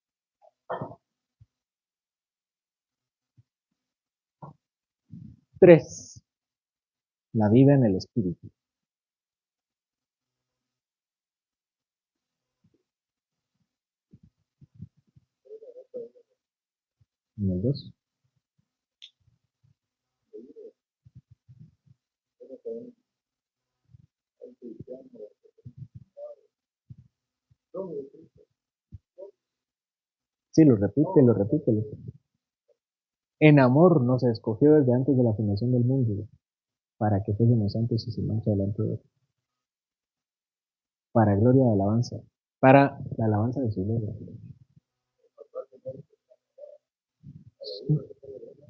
3. La vida en el Espíritu. En el 2. Sí, lo repite, lo repite. En amor nos escogió desde antes de la fundación del mundo, para que fuésemos santos y sin mancha delante de Él. Para gloria de alabanza. Para la alabanza de su gloria.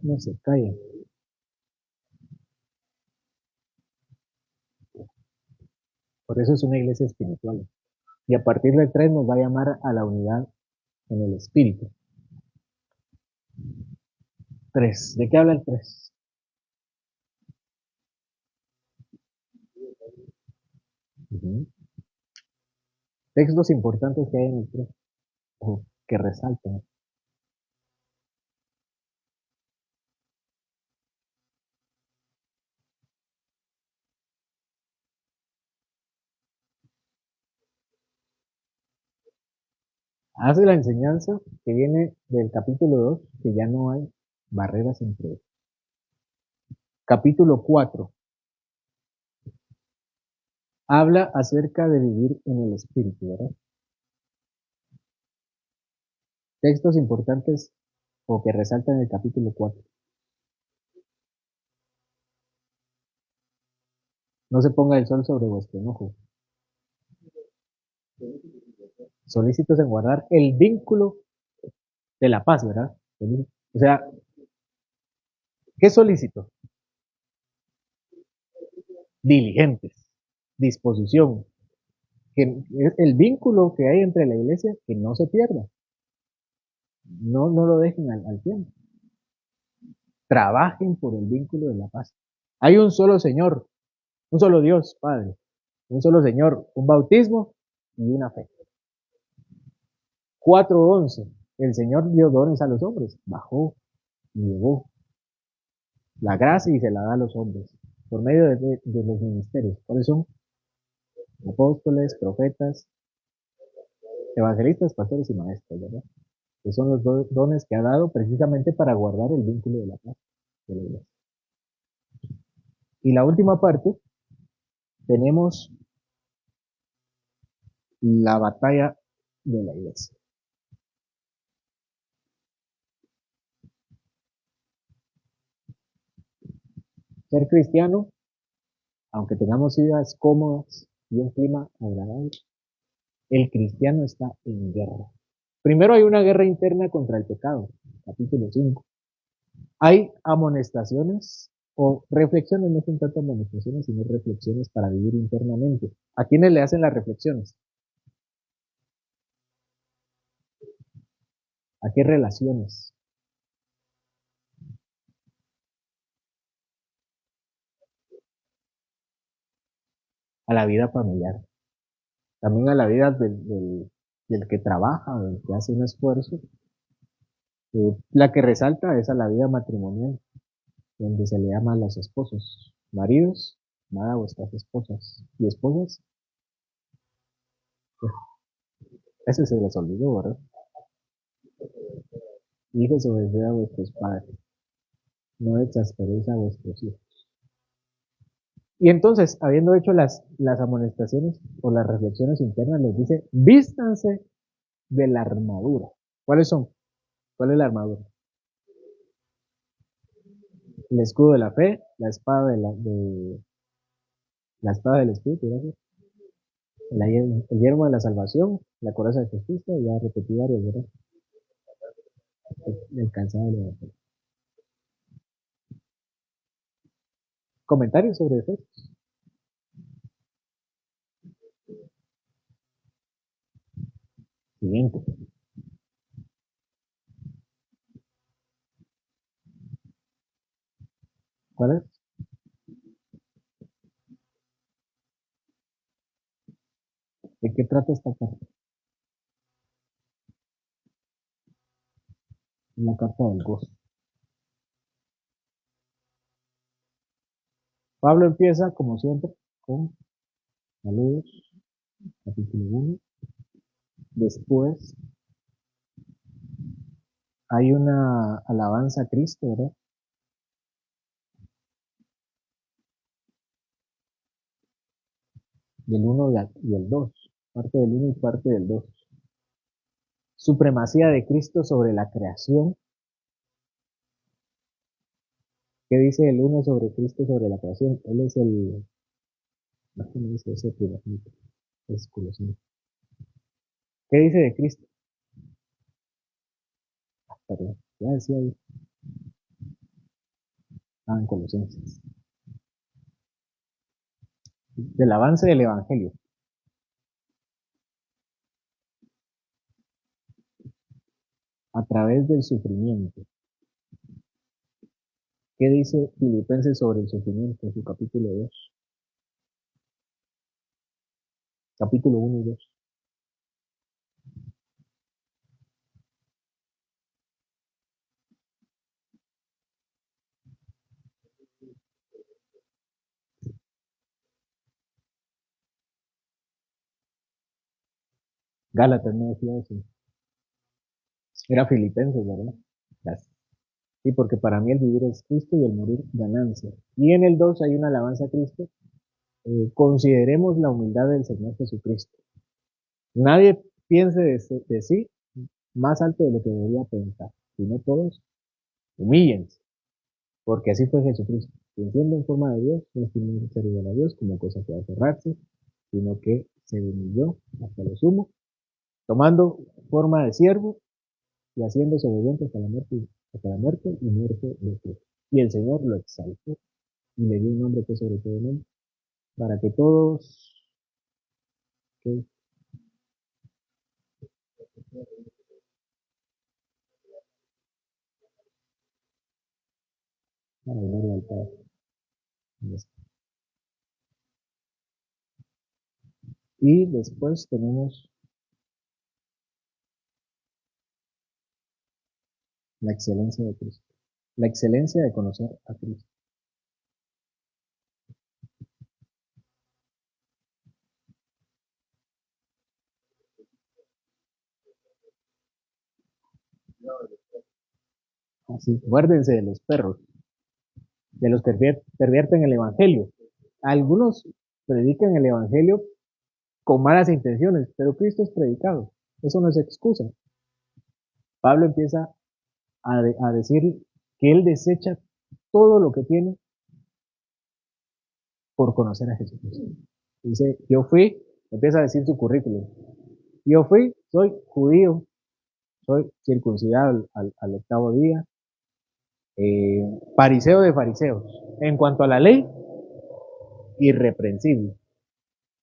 No se calla. Por eso es una iglesia espiritual. Y a partir del 3 nos va a llamar a la unidad en el Espíritu. 3. ¿De qué habla el 3? Textos importantes que hay en el 3, o que resaltan. Hace la enseñanza que viene del capítulo 2 que ya no hay barreras entre ellos. Capítulo 4 habla acerca de vivir en el Espíritu, ¿verdad? Textos importantes o que resaltan el capítulo 4. No se ponga el sol sobre vuestro enojo. Solícitos en guardar el vínculo de la paz, ¿verdad? O sea, ¿qué solícito? Diligentes, disposición, que el vínculo que hay entre la iglesia, que no se pierda. No lo dejen al tiempo. Trabajen por el vínculo de la paz. Hay un solo Señor, un solo Dios, Padre, un solo Señor, un bautismo y una fe. 4:11. El Señor dio dones a los hombres, bajó y llevó la gracia y se la da a los hombres por medio de los ministerios. ¿Cuáles son? Apóstoles, profetas, evangelistas, pastores y maestros, ¿verdad? Que son los dones que ha dado precisamente para guardar el vínculo de la paz de la iglesia. Y la última parte, tenemos la batalla de la iglesia. Ser cristiano, aunque tengamos vidas cómodas y un clima agradable, el cristiano está en guerra. Primero hay una guerra interna contra el pecado, capítulo 5. Hay amonestaciones o reflexiones, no son tanto amonestaciones, sino reflexiones para vivir internamente. ¿A quiénes le hacen las reflexiones? ¿A qué relaciones? A la vida familiar, también a la vida del que trabaja, del que hace un esfuerzo. La que resalta es a la vida matrimonial, donde se le llama a los esposos. Maridos, amad a vuestras esposas. Y esposas, ese se les olvidó, ¿verdad? Hijos, obedeced a vuestros padres, no exasperéis a vuestros hijos. Y entonces, habiendo hecho las amonestaciones o las reflexiones internas, les dice, vístanse de la armadura. ¿Cuáles son? ¿Cuál es la armadura? El escudo de la fe, la espada del Espíritu, gracias. El yelmo de la salvación, la coraza de justicia, ya repetí varias, ¿verdad? El calzado del evangelio. Comentarios sobre eso. Siguiente. ¿Cuál es? ¿De qué trata esta parte? La carta del gozo. Pablo empieza, como siempre, con saludos, capítulo 1. Después hay una alabanza a Cristo, ¿verdad? Del 1 y el 2. Parte del 1 y parte del 2. Supremacía de Cristo sobre la creación. ¿Qué dice el 1 sobre Cristo sobre la creación? Él es el... ¿Qué dice ese primogénito? Es Colosenses. ¿Qué dice de Cristo? Perdón, ya decía ahí. En Colosenses. Del avance del Evangelio. A través del sufrimiento. ¿Qué dice Filipenses sobre el sufrimiento en su capítulo 2? Capítulo 1 y 2. Gálatas no decía eso. Era Filipenses, ¿verdad? Gracias. Sí, porque para mí el vivir es Cristo y el morir ganancia. Y en el 2 hay una alabanza a Cristo. Consideremos la humildad del Señor Jesucristo. Nadie piense de sí más alto de lo que debería pensar, sino todos humíllense, porque así fue Jesucristo, quien siendo en forma de Dios, no estimó ser igual a Dios como cosa que aferrarse, sino que se humilló hasta lo sumo, tomando forma de siervo y haciéndose obediente hasta la muerte y muerte de cruz. Y el Señor lo exaltó y le dio un nombre que es sobre todo nombre, para que todos, que para la gloria del Padre. Y después tenemos la excelencia de Cristo, la excelencia de conocer a Cristo. Así, guárdense de los perros, de los que pervierten el Evangelio. Algunos predican el Evangelio con malas intenciones, pero Cristo es predicado. Eso no es excusa. Pablo empieza a decir que él desecha todo lo que tiene por conocer a Jesucristo. Dice, yo fui, empieza a decir su currículum. Yo fui, soy judío, soy circuncidado al octavo día, fariseo de fariseos. En cuanto a la ley, irreprensible.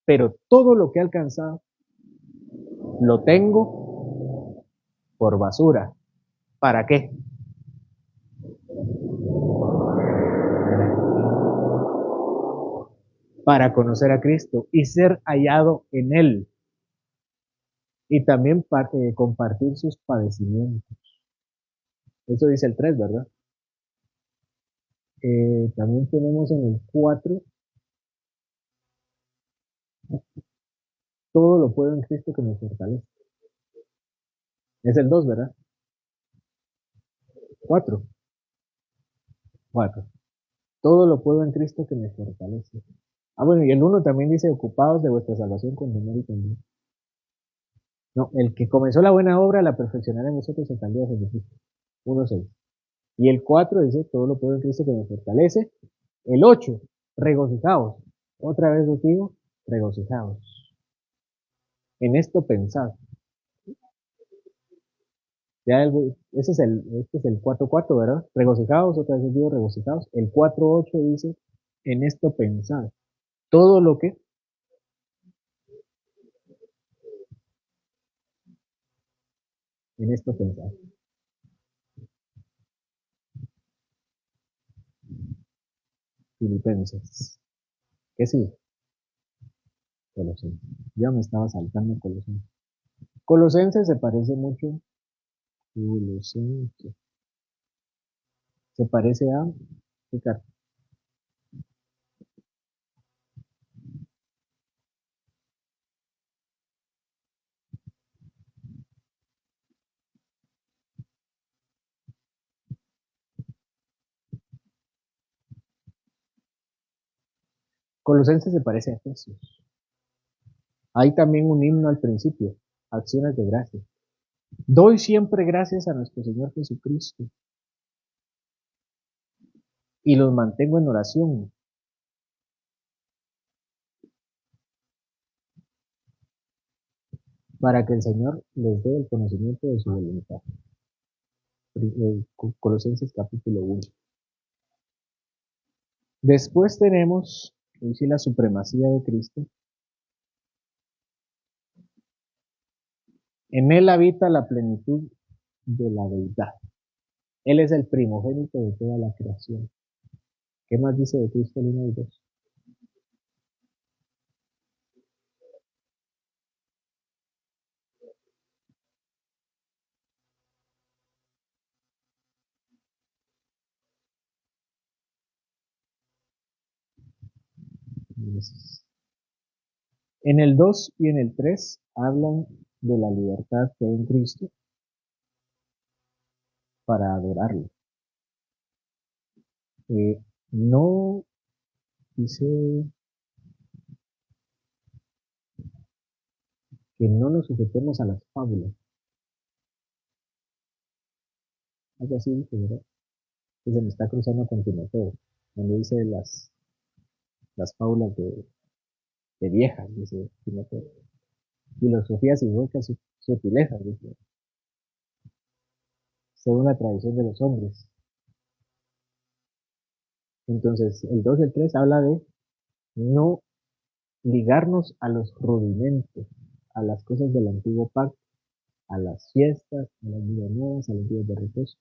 Pero todo lo que he alcanzado lo tengo por basura. ¿Para qué? Para conocer a Cristo y ser hallado en Él. Y también compartir sus padecimientos. Eso dice el 3, ¿verdad? También tenemos en el 4, todo lo puedo en Cristo que me fortalece. Es el 2, ¿verdad? 4, 4. Todo lo puedo en Cristo que me fortalece. Ah, bueno, y el 1 también dice, ocupados de vuestra salvación con temor y temblor. No, el que comenzó la buena obra la perfeccionará en nosotros hasta el día de Jesucristo. 1:6. Y el 4 dice, todo lo puedo en Cristo que me fortalece. El 8, regocijaos. Otra vez os digo, regocijaos. En esto pensad. Ya este es el 4:4, ¿verdad? Regocijaos, otra vez os digo, regocijaos. El 4:8 dice, en esto pensad. Todo lo que, en esto pensad. Filipenses. ¿Qué sí? Colosenses. Ya me estaba saltando Colosenses. Colosenses se parece mucho. Colosenses. Se parece a, ¿qué carta? Colosenses se parece a Efesios. Hay también un himno al principio, acciones de gracia. Doy siempre gracias a nuestro Señor Jesucristo y los mantengo en oración para que el Señor les dé el conocimiento de su voluntad. Colosenses capítulo 1. Después tenemos, dice, la supremacía de Cristo. En Él habita la plenitud de la deidad. Él es el primogénito de toda la creación. ¿Qué más dice de Cristo el 1 y 2? En el 2 y en el 3 hablan de la libertad que hay en Cristo para adorarlo. No dice que no nos sujetemos a las fábulas. Algo así dice, ¿verdad? Que se me está cruzando con Timoteo, cuando dice las fábulas de viejas, dice Timoteo. Filosofías y huecas sutilezas, dice, según la tradición de los hombres. Entonces, el 2 y el 3 habla de no ligarnos a los rudimentos, a las cosas del antiguo pacto, a las fiestas, a las vidas nuevas, a los días de reposo.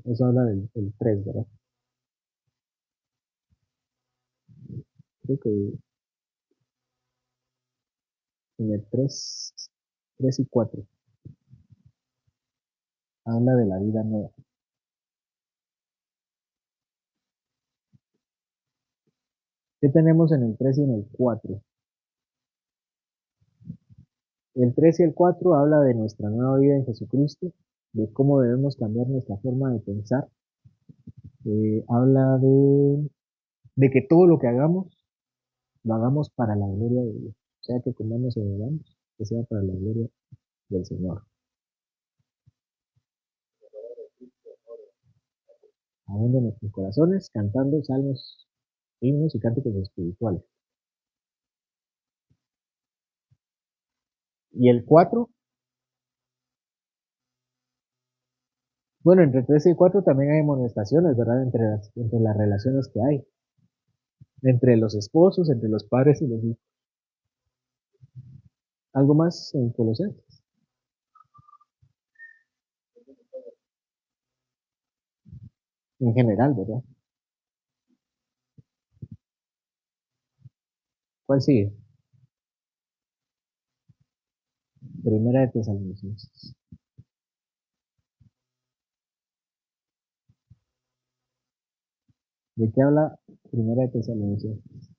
Eso habla del 3, ¿verdad? Creo que en el 3 y 4 habla de la vida nueva. ¿Qué tenemos en el 3 y en el 4? El 3 y el 4 habla de nuestra nueva vida en Jesucristo, de cómo debemos cambiar nuestra forma de pensar. Habla de que todo lo que hagamos, lo hagamos para la gloria de Dios. O sea, que comamos o bebamos, que sea para la gloria del Señor. Aún de nuestros corazones, cantando salmos, himnos y cánticos espirituales. Y el 4, bueno, entre 3 y 4 también hay amonestaciones, ¿verdad? Entre las relaciones que hay. Entre los esposos, entre los padres y los hijos. Algo más en Colosenses. En general, ¿verdad? ¿Cuál sigue? Primera de Tesalonicenses. ¿De qué habla Primera de Tesalonicenses?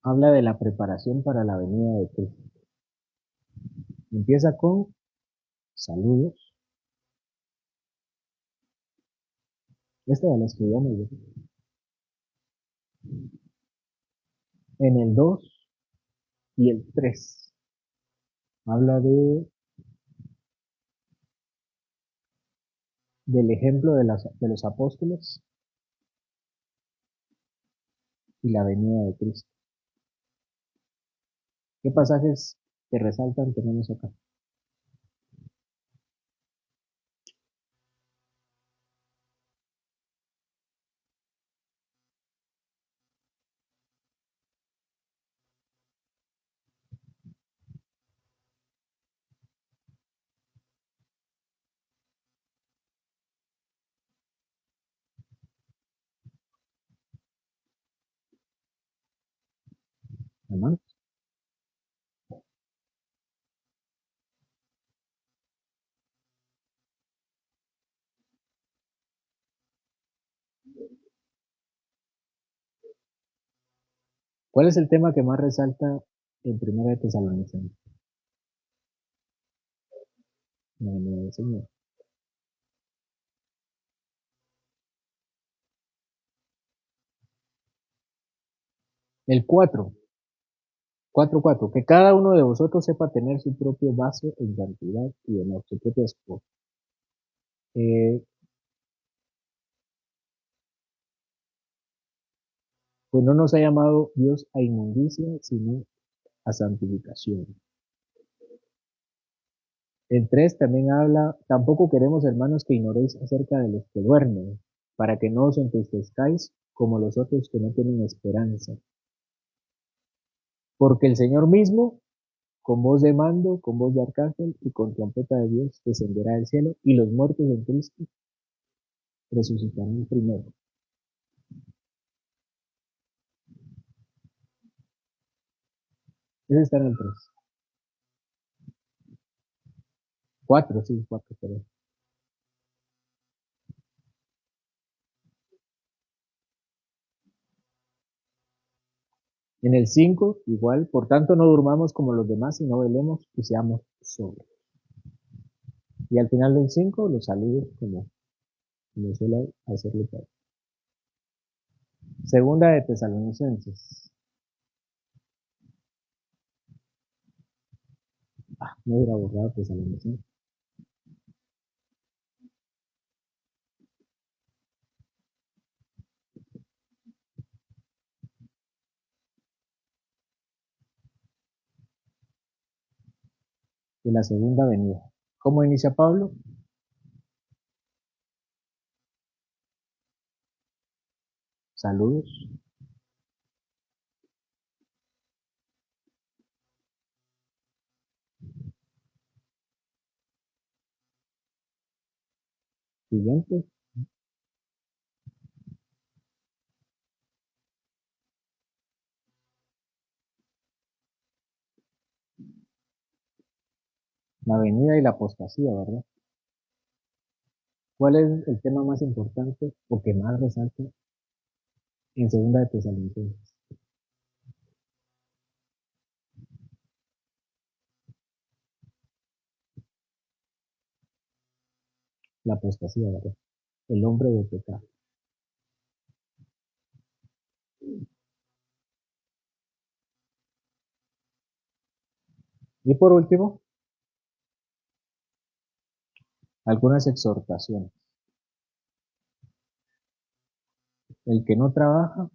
Habla de la preparación para la venida de Cristo. Empieza con saludos. Esta ya la estudiamos, ¿verdad? En el 2 y el 3 habla del ejemplo de los apóstoles y la venida de Cristo. ¿Qué pasajes que resaltan tenemos acá? Hermano. ¿Cuál es el tema que más resalta en Primera de Tesalonicenses? La venida del Señor. El 4, que cada uno de vosotros sepa tener su propio vaso en santidad y honor, su propia esposa. Pues no nos ha llamado Dios a inmundicia, sino a santificación. El 3 también habla, tampoco queremos, hermanos, que ignoréis acerca de los que duermen, para que no os entristezcáis como los otros que no tienen esperanza. Porque el Señor mismo, con voz de mando, con voz de arcángel y con trompeta de Dios, descenderá del cielo, y los muertos en Cristo resucitarán primero. Ese está en el 3. 4, sí, 4, perdón. En el 5 igual, por tanto no durmamos como los demás, sino velemos y seamos sobrios. Y al final del 5 los saludos como suele hacerlo Pablo. Segunda de Tesalonicenses. No hubiera borrado Tesalonicenses. De la segunda venida. ¿Cómo inicia Pablo? Saludos. Siguiente. La venida y la apostasía, ¿verdad? ¿Cuál es el tema más importante o que más resalta en segunda de Tesalonicenses? La apostasía, ¿verdad? El hombre de pecado. Y por último, algunas exhortaciones. El que no trabaja,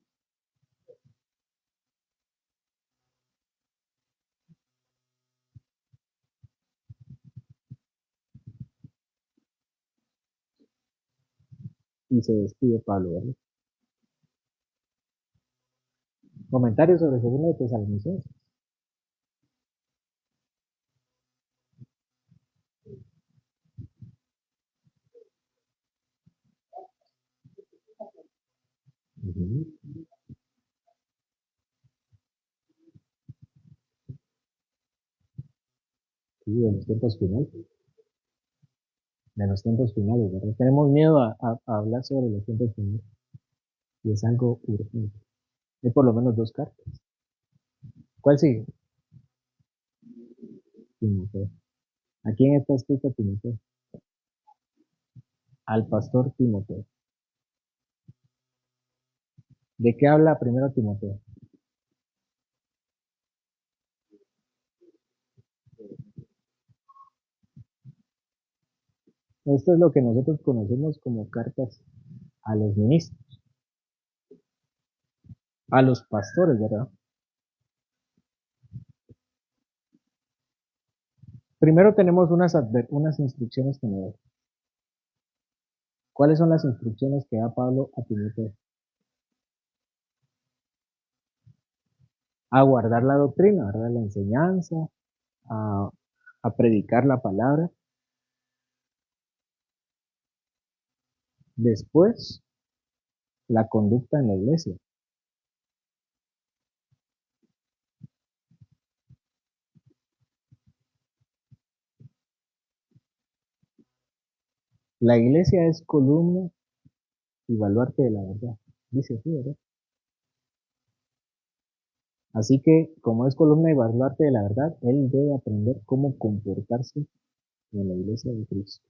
y se despide Pablo, ¿verdad? Comentarios sobre segunda de Tesalonicenses. Ujú. Sí, de los tiempos finales. De los tiempos finales, ¿verdad? Tenemos miedo a hablar sobre los tiempos finales. Y es algo urgente. Hay por lo menos dos cartas. ¿Cuál sigue? Timoteo. ¿A quién está escrito Timoteo? Al pastor Timoteo. ¿De qué habla primero Timoteo? Esto es lo que nosotros conocemos como cartas a los ministros, a los pastores, ¿verdad? Primero tenemos unas instrucciones generales. ¿Cuáles son las instrucciones que da Pablo a Timoteo? A guardar la doctrina, ¿verdad? La enseñanza, a, a predicar la palabra. Después, la conducta en la iglesia. La iglesia es columna y baluarte de la verdad. Dice así, ¿verdad? Así que, como es columna y baluarte de la verdad, él debe aprender cómo comportarse en la iglesia de Cristo.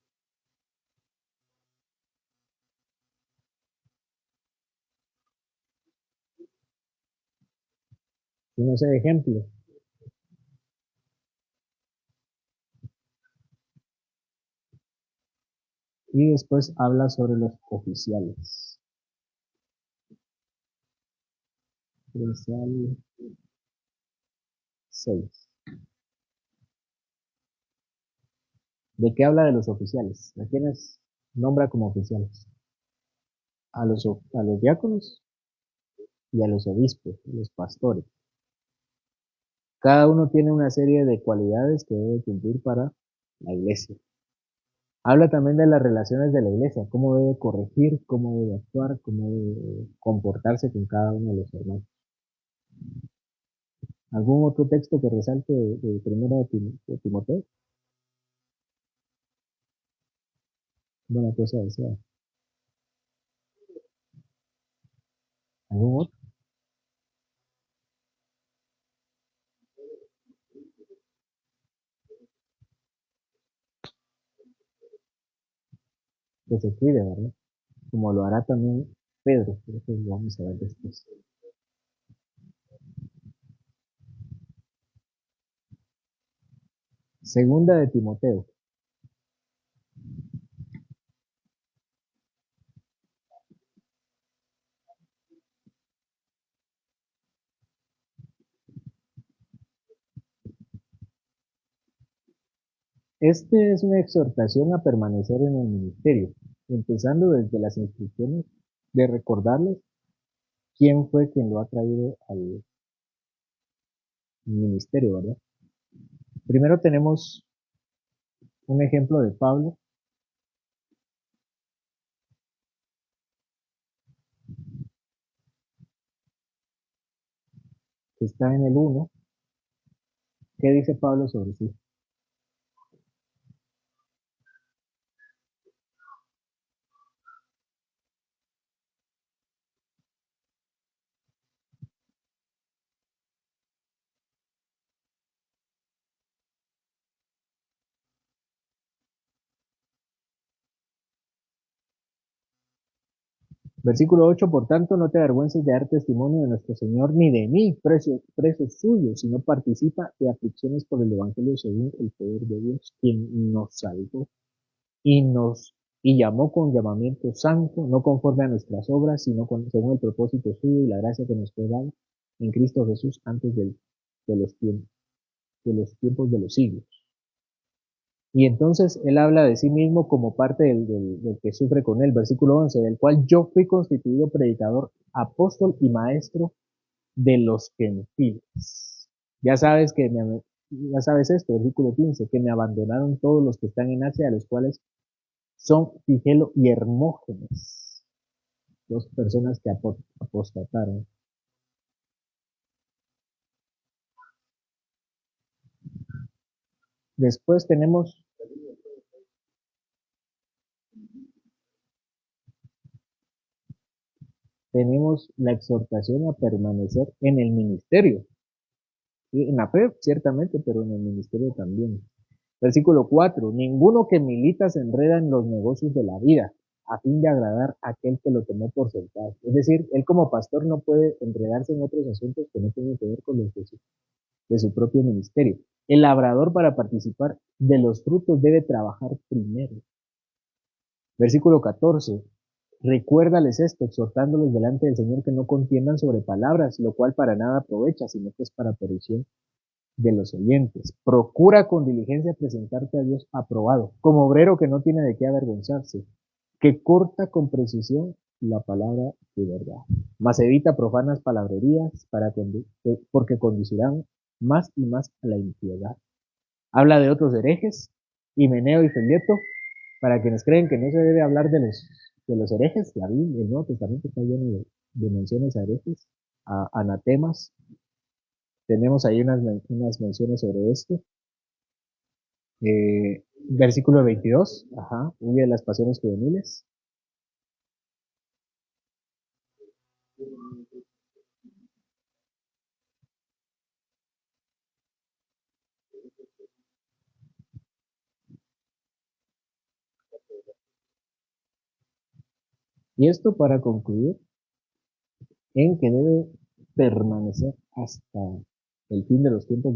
Y no sé, ejemplo. Y después habla sobre los oficiales. 6. ¿De qué habla de los oficiales? ¿A quiénes nombra como oficiales? A los diáconos y a los obispos, a los pastores. Cada uno tiene una serie de cualidades que debe cumplir para la iglesia. Habla también de las relaciones de la iglesia, cómo debe corregir, cómo debe actuar, cómo debe comportarse con cada uno de los hermanos. ¿Algún otro texto que resalte de primera de Timoteo? Buena cosa desea. ¿Algún otro? que se cuide, ¿verdad? Como lo hará también Pedro, pero eso lo vamos a ver después. Segunda de Timoteo. Este es una exhortación a permanecer en el ministerio, empezando desde las instrucciones de recordarles quién fue quien lo ha traído al ministerio, ¿verdad? Primero tenemos un ejemplo de Pablo, que está en el 1. ¿Qué dice Pablo sobre sí? Versículo 8, por tanto, no te avergüences de dar testimonio de nuestro Señor, ni de mí, preso suyo, sino participa de aflicciones por el Evangelio según el poder de Dios, quien nos salvó y nos y llamó con llamamiento santo, no conforme a nuestras obras, sino según el propósito suyo y la gracia que nos fue dada en Cristo Jesús antes de los tiempos, de los siglos. Y entonces él habla de sí mismo como parte del que sufre con él, versículo 11, del cual yo fui constituido predicador, apóstol y maestro de los gentiles. Ya sabes ya sabes esto, versículo 15, que me abandonaron todos los que están en Asia, a los cuales son Figelo y Hermógenes, dos personas que apostataron. Después tenemos la exhortación a permanecer en el ministerio. Sí, en la fe, ciertamente, pero en el ministerio también. Versículo 4. Ninguno que milita se enreda en los negocios de la vida, a fin de agradar a aquel que lo tomó por sentado. Es decir, él como pastor no puede enredarse en otros asuntos que no tienen que ver con los de su propio ministerio. El labrador, para participar de los frutos, debe trabajar primero. Versículo 14. Recuérdales esto, exhortándoles delante del Señor que no contiendan sobre palabras, lo cual para nada aprovecha, sino que es para perdición de los oyentes. Procura con diligencia presentarte a Dios aprobado, como obrero que no tiene de qué avergonzarse, que corta con precisión la palabra de verdad. Mas evita profanas palabrerías porque conducirán más y más a la impiedad. Habla de otros herejes, Himeneo y Fileto, para quienes creen que no se debe hablar de los herejes. La Biblia, el Nuevo Testamento está lleno de menciones a herejes, a anatemas. Tenemos ahí unas menciones sobre esto. Versículo 22, ajá, huye de las pasiones juveniles. Y esto para concluir en que debe permanecer hasta el fin de los tiempos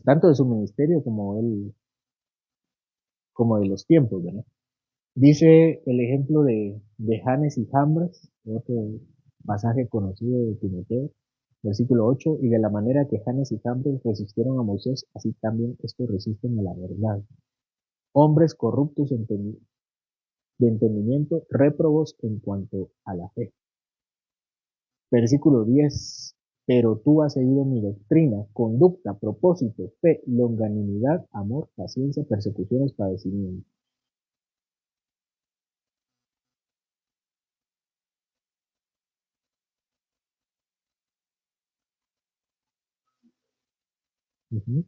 tanto de su ministerio como de los tiempos, ¿verdad? Dice el ejemplo de Janes y Jambres, otro pasaje conocido de Timoteo, versículo 8, y de la manera que Janes y Jambres resistieron a Moisés, así también estos resisten a la verdad. Hombres corruptos de entendimiento, réprobos en cuanto a la fe. Versículo 10. Pero tú has seguido mi doctrina, conducta, propósito, fe, longanimidad, amor, paciencia, persecuciones, padecimientos. Ujú.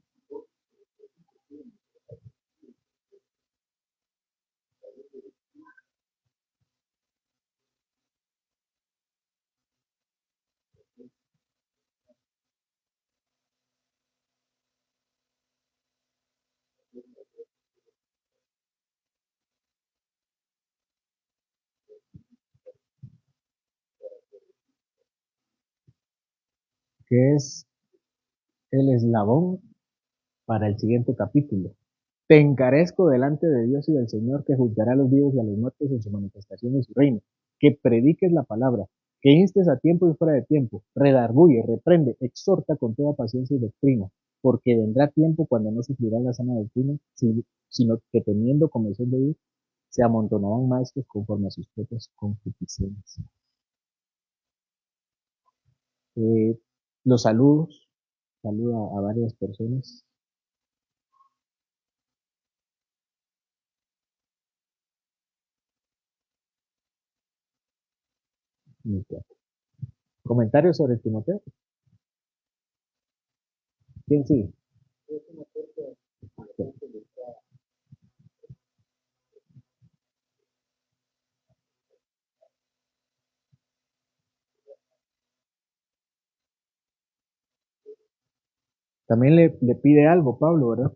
que es el eslabón para el siguiente capítulo. Te encarezco delante de Dios y del Señor, que juzgará a los vivos y a los muertos en su manifestación de su reino, que prediques la palabra, que instes a tiempo y fuera de tiempo, redarguye, reprende, exhorta con toda paciencia y doctrina, porque vendrá tiempo cuando no sufrirá la sana doctrina, sino que teniendo comezón de oír, se amontonarán maestros conforme a sus propias concupiscencias. Eh, los saluda a varias personas. ¿Comentarios sobre Timoteo? ¿Quién sigue? También le pide algo, Pablo, ¿verdad?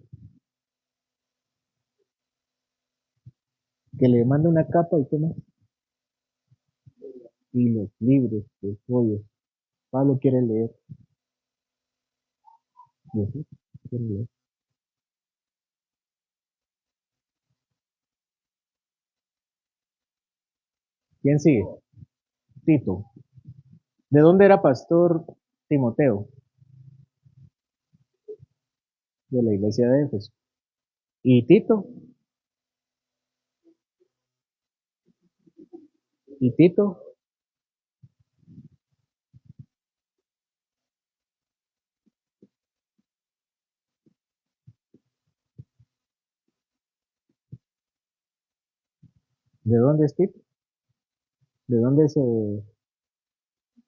Que le mande una capa y qué más. Y los libros, los rollos. Pablo quiere leer. ¿Sí? Quiere leer. ¿Quién sigue? Tito. ¿De dónde era pastor Timoteo? De la iglesia de Éfeso. ¿Y Tito? ¿Y Tito? ¿De dónde es Tito? ¿De dónde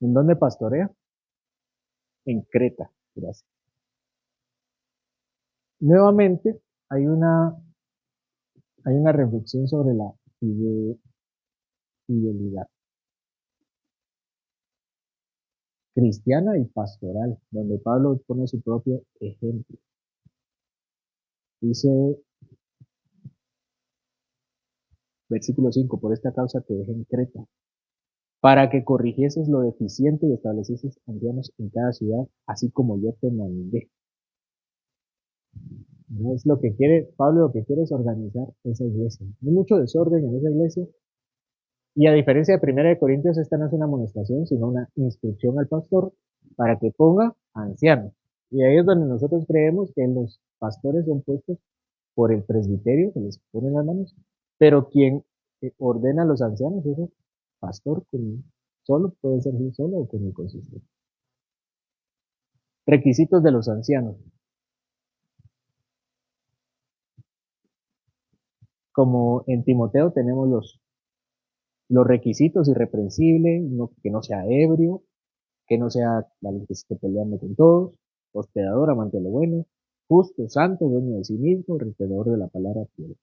en dónde pastorea? En Creta. Gracias. Nuevamente, hay una reflexión sobre la fidelidad cristiana y pastoral, donde Pablo pone su propio ejemplo. Dice, versículo 5, por esta causa te dejé en Creta, para que corrigieses lo deficiente y establecieses ancianos en cada ciudad, así como yo te mandé. No es lo que quiere, Pablo lo que quiere es organizar esa iglesia. Hay mucho desorden en esa iglesia, y a diferencia de 1 Corintios, esta no es una amonestación, sino una instrucción al pastor para que ponga ancianos. Y ahí es donde nosotros creemos que los pastores son puestos por el presbiterio, que les ponen las manos, pero quien ordena a los ancianos es el pastor, solo puede ser solo o con el consistente. Requisitos de los ancianos. Como en Timoteo tenemos los requisitos: irreprensible, que no sea ebrio, que no sea alguien que esté peleando con todos, hospedador, amante de lo bueno, justo, santo, dueño de sí mismo, respetador de la palabra fiel.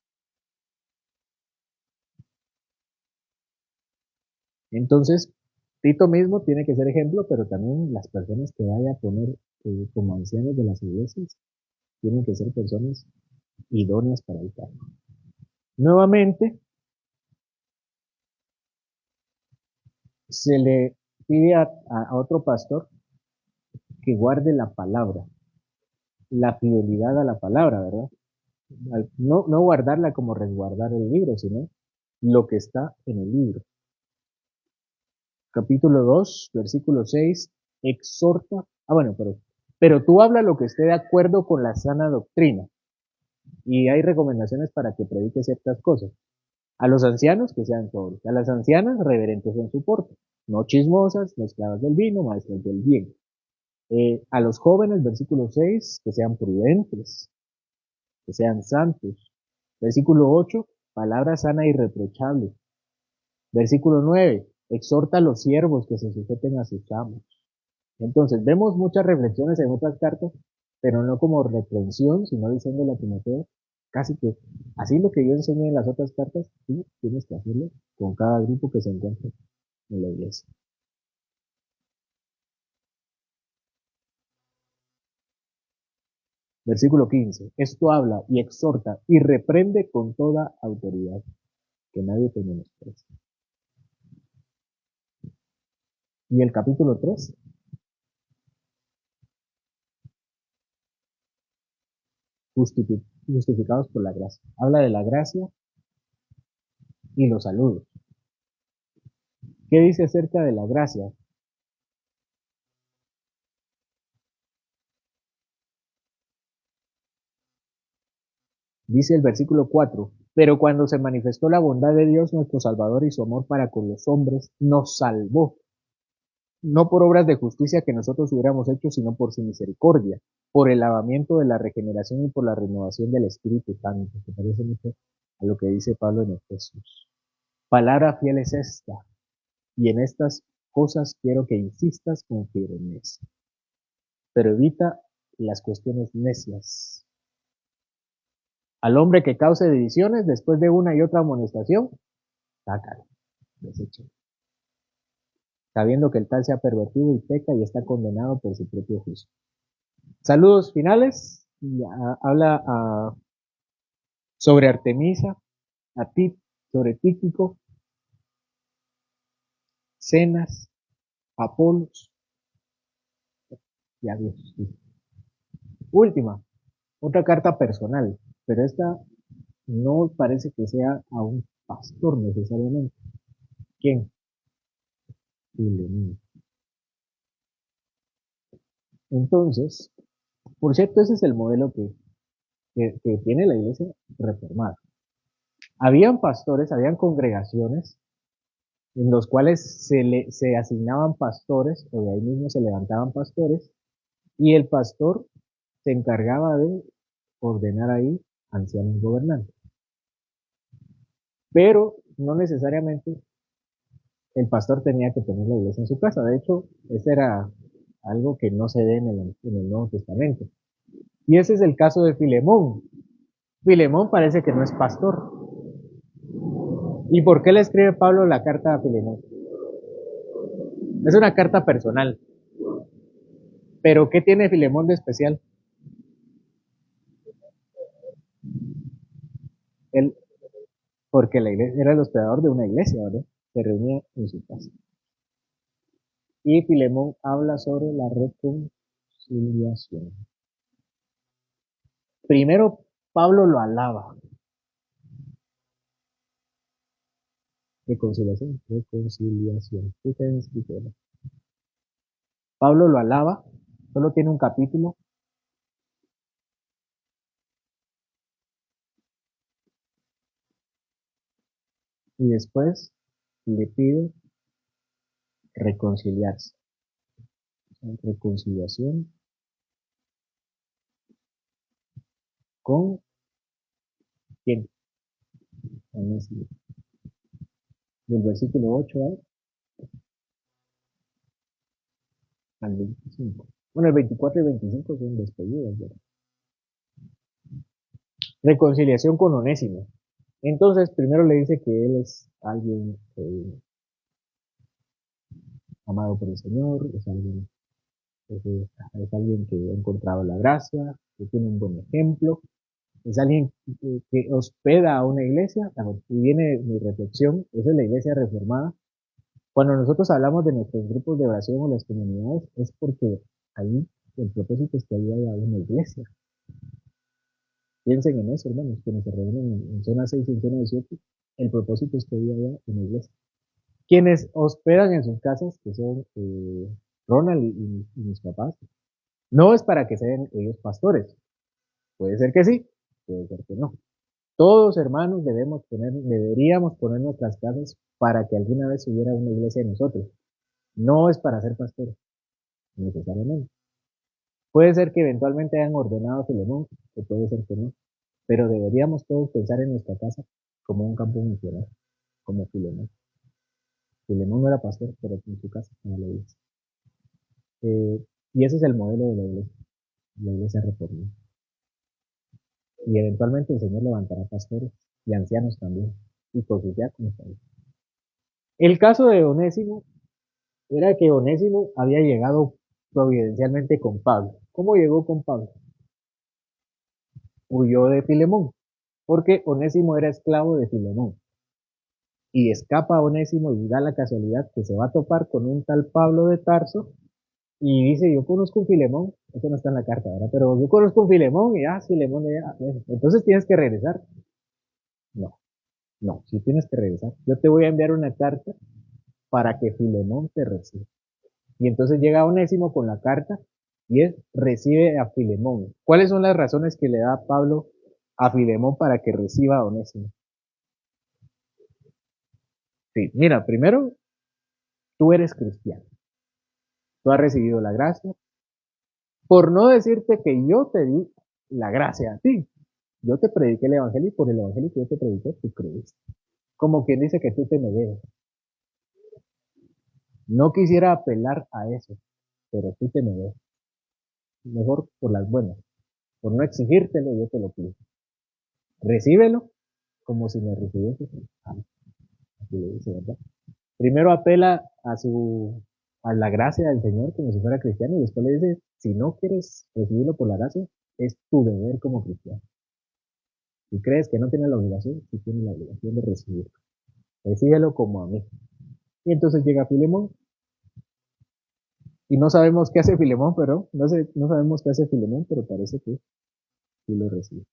Entonces, Tito mismo tiene que ser ejemplo, pero también las personas que vaya a poner como ancianos de las iglesias tienen que ser personas idóneas para el cargo. Nuevamente, se le pide a otro pastor que guarde la palabra, la fidelidad a la palabra, ¿verdad? No guardarla como resguardar el libro, sino lo que está en el libro. Capítulo 2, versículo 6, exhorta, bueno, pero tú habla lo que esté de acuerdo con la sana doctrina, y hay recomendaciones para que predique ciertas cosas. A los ancianos que sean sobrios, a las ancianas reverentes en su porte, no chismosas, no esclavas del vino, maestras del bien. A los jóvenes, versículo 6, que sean prudentes, que sean santos. Versículo 8, palabra sana y irreprochable. Versículo 9, exhorta a los siervos que se sujeten a sus amos. Entonces, vemos muchas reflexiones en otras cartas, pero no como reprensión, sino diciéndole a Timoteo, casi que así lo que yo enseñé en las otras cartas, tú tienes que hacerlo con cada grupo que se encuentre en la iglesia. Versículo 15. Esto habla y exhorta y reprende con toda autoridad, que nadie te menosprecie. Y el capítulo 3, justificados por la gracia. Habla de la gracia y los saludos. ¿Qué dice acerca de la gracia? Dice el versículo 4, pero cuando se manifestó la bondad de Dios nuestro Salvador y su amor para con los hombres, nos salvó, no por obras de justicia que nosotros hubiéramos hecho, sino por su misericordia, por el lavamiento de la regeneración y por la renovación del Espíritu Santo, que parece mucho a lo que dice Pablo en Efesios. Palabra fiel es esta, y en estas cosas quiero que insistas con firmeza, pero evita las cuestiones necias. Al hombre que cause divisiones después de una y otra amonestación, sácalo, deséchalo, sabiendo que el tal se ha pervertido y peca y está condenado por su propio juicio. Saludos finales. Habla sobre Artemisa, sobre Tíquico, Cenas, Apolos y adiós. Última, otra carta personal, pero esta no parece que sea a un pastor necesariamente. ¿Quién? Filemón. Entonces, por cierto, ese es el modelo que tiene la iglesia reformada. Habían pastores, habían congregaciones en los cuales se asignaban pastores, o de ahí mismo se levantaban pastores, y el pastor se encargaba de ordenar ahí ancianos gobernantes. Pero no necesariamente el pastor tenía que tener la iglesia en su casa. De hecho, ese era algo que no se ve en el Nuevo Testamento. Y ese es el caso de Filemón. Filemón parece que no es pastor. ¿Y por qué le escribe Pablo la carta a Filemón? Es una carta personal. Pero ¿qué tiene Filemón de especial? Él, porque la iglesia era el hospedador de una iglesia, ¿verdad? Se reunía en su casa. Y Filemón habla sobre la reconciliación. Primero, Pablo lo alaba. Reconciliación. Pablo lo alaba, solo tiene un capítulo. Y después le pide reconciliarse. Reconciliación con quién. Del versículo 8 al 25. Bueno, el 24 y 25 son despedidas, ¿verdad? Reconciliación con Onésimo. Entonces, primero le dice que él es alguien amado por el Señor, es alguien que ha encontrado la gracia, que tiene un buen ejemplo, es alguien que hospeda a una iglesia. Y viene mi reflexión, esa es la iglesia reformada. Cuando nosotros hablamos de nuestros grupos de oración o las comunidades, es porque ahí el propósito es que ahí haya una iglesia. Piensen en eso, hermanos, que se reúnen en zona 6 y en zona 18, el propósito es que ahí haya una iglesia. Quienes hospedan en sus casas, que son Ronald y mis papás, no es para que sean ellos pastores. Puede ser que sí, puede ser que no. Todos, hermanos, deberíamos poner nuestras casas para que alguna vez hubiera una iglesia de nosotros. No es para ser pastores, necesariamente. Puede ser que eventualmente hayan ordenado a Filemón, o puede ser que no. Pero deberíamos todos pensar en nuestra casa como un campo misionero, como Filemón. Filemón no era pastor, pero en su casa estaba la iglesia. Y ese es el modelo de la iglesia reformada. Y eventualmente el Señor levantará pastores y ancianos también, y por sus diáconos también. El caso de Onésimo era que Onésimo había llegado providencialmente con Pablo. ¿Cómo llegó con Pablo? Huyó de Filemón, porque Onésimo era esclavo de Filemón. Y escapa Onésimo y da la casualidad que se va a topar con un tal Pablo de Tarso y dice, yo conozco un Filemón Eso no está en la carta, ¿verdad? Pero yo conozco un Filemón y Filemón, bueno, entonces tienes que regresar. No, no, sí tienes que regresar. Yo te voy a enviar una carta para que Filemón te reciba. Y entonces llega Onésimo con la carta y recibe a Filemón. ¿Cuáles son las razones que le da Pablo a Filemón para que reciba a Onésimo? Sí, mira, primero, tú eres cristiano. Tú has recibido la gracia. Por no decirte que yo te di la gracia a ti. Yo te prediqué el evangelio y por el evangelio que yo te prediqué, tú creíste. Como quien dice que tú te me debes. No quisiera apelar a eso, pero tú te me debes. Mejor por las buenas. Por no exigírtelo, yo te lo pido. Recíbelo como si me recibieses. Así le dice, ¿verdad? Primero apela a la gracia del Señor como si fuera cristiano y después le dice, si no quieres recibirlo por la gracia, es tu deber como cristiano. Si crees que no tienes la obligación, sí tienes la obligación de recibirlo. Recíbelo como a mí. Y entonces llega Filemón y no sabemos qué hace Filemón, pero no sabemos qué hace Filemón, pero parece que sí lo recibe.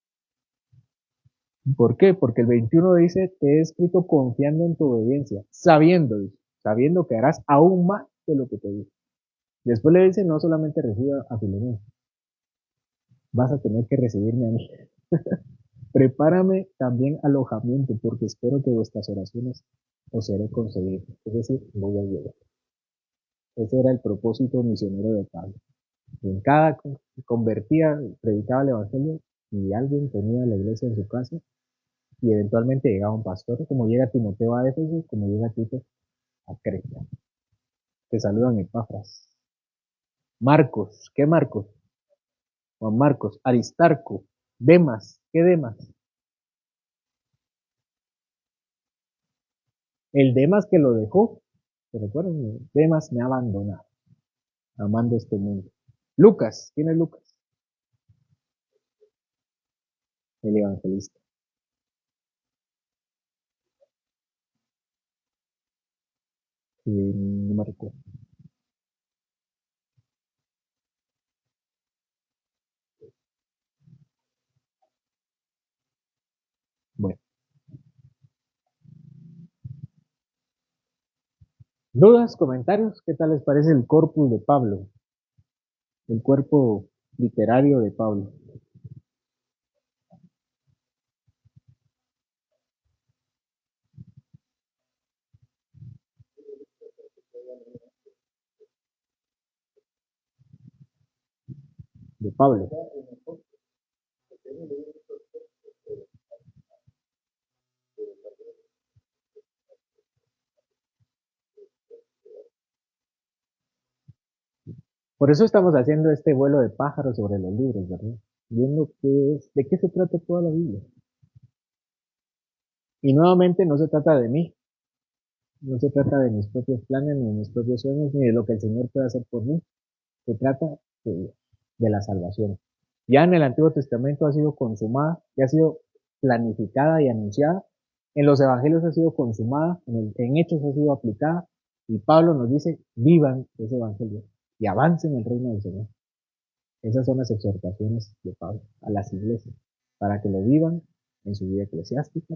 ¿Por qué? Porque el 21 dice, te he escrito confiando en tu obediencia, sabiendo que harás aún más de lo que te dice. Después le dice, no solamente reciba a Filemón, vas a tener que recibirme a mí. Prepárame también alojamiento, porque espero que vuestras oraciones os seré concedido. Es decir, voy a llegar. Ese era el propósito misionero de Pablo. En cada convertía, predicaba el evangelio y alguien tenía la iglesia en su casa y eventualmente llegaba un pastor, como llega Timoteo a Éfeso, como llega Tito a Creta. Te saludan Epafras. Marcos, ¿qué Marcos? Juan Marcos, Aristarco, Demas, ¿qué Demas? El Demas que lo dejó, ¿se recuerdan? Demas me ha abandonado, amando este mundo. Lucas, ¿quién es Lucas? El evangelista. No me recuerdo. Bueno, dudas, comentarios, ¿qué tal les parece el corpus de Pablo? El cuerpo literario de Pablo. De Pablo. Por eso estamos haciendo este vuelo de pájaros sobre los libros, ¿verdad? Viendo de qué se trata toda la Biblia. Y nuevamente no se trata de mí, no se trata de mis propios planes, ni de mis propios sueños, ni de lo que el Señor puede hacer por mí. Se trata de la salvación. Ya en el Antiguo Testamento ha sido consumada, ya ha sido planificada y anunciada. En los Evangelios ha sido consumada, en Hechos ha sido aplicada. Y Pablo nos dice, vivan ese Evangelio y avancen en el reino del Señor. Esas son las exhortaciones de Pablo a las iglesias, para que lo vivan en su vida eclesiástica,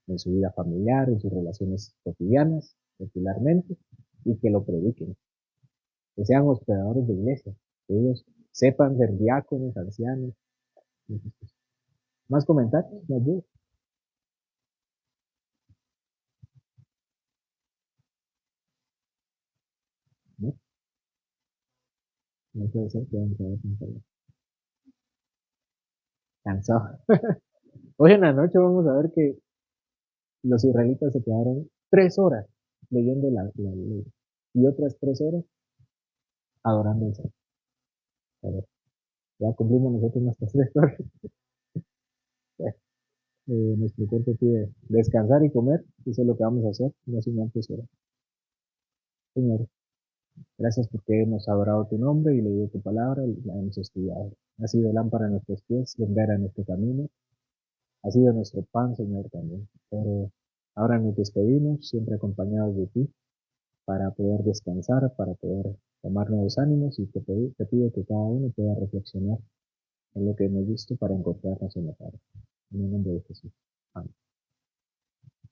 en su vida familiar, en sus relaciones cotidianas, regularmente, y que lo prediquen, que sean hospedadores de iglesia, que ellos sepan ser diáconos, ancianos. ¿Más comentarios? ¿Más dudas? ¿No? No puede ser que vayan a quedar cansados. Hoy en la noche vamos a ver que los israelitas se quedaron 3 horas leyendo la ley y otras 3 horas adorando al Señor. A ver, ya cumplimos nosotros nuestras 3 horas. Nuestro cuerpo pide descansar y comer. Eso es lo que vamos a hacer. No sin antes orar. Señor, gracias porque hemos adorado tu nombre y leído tu palabra y la hemos estudiado. Ha sido lámpara a nuestros pies, lumbrera en este camino. Ha sido nuestro pan, Señor, también. Pero ahora nos despedimos, siempre acompañados de ti. para poder descansar, para poder tomar nuevos ánimos y te pido que cada uno pueda reflexionar en lo que hemos visto para encontrarnos en la tarde. En el nombre de Jesús. Amén.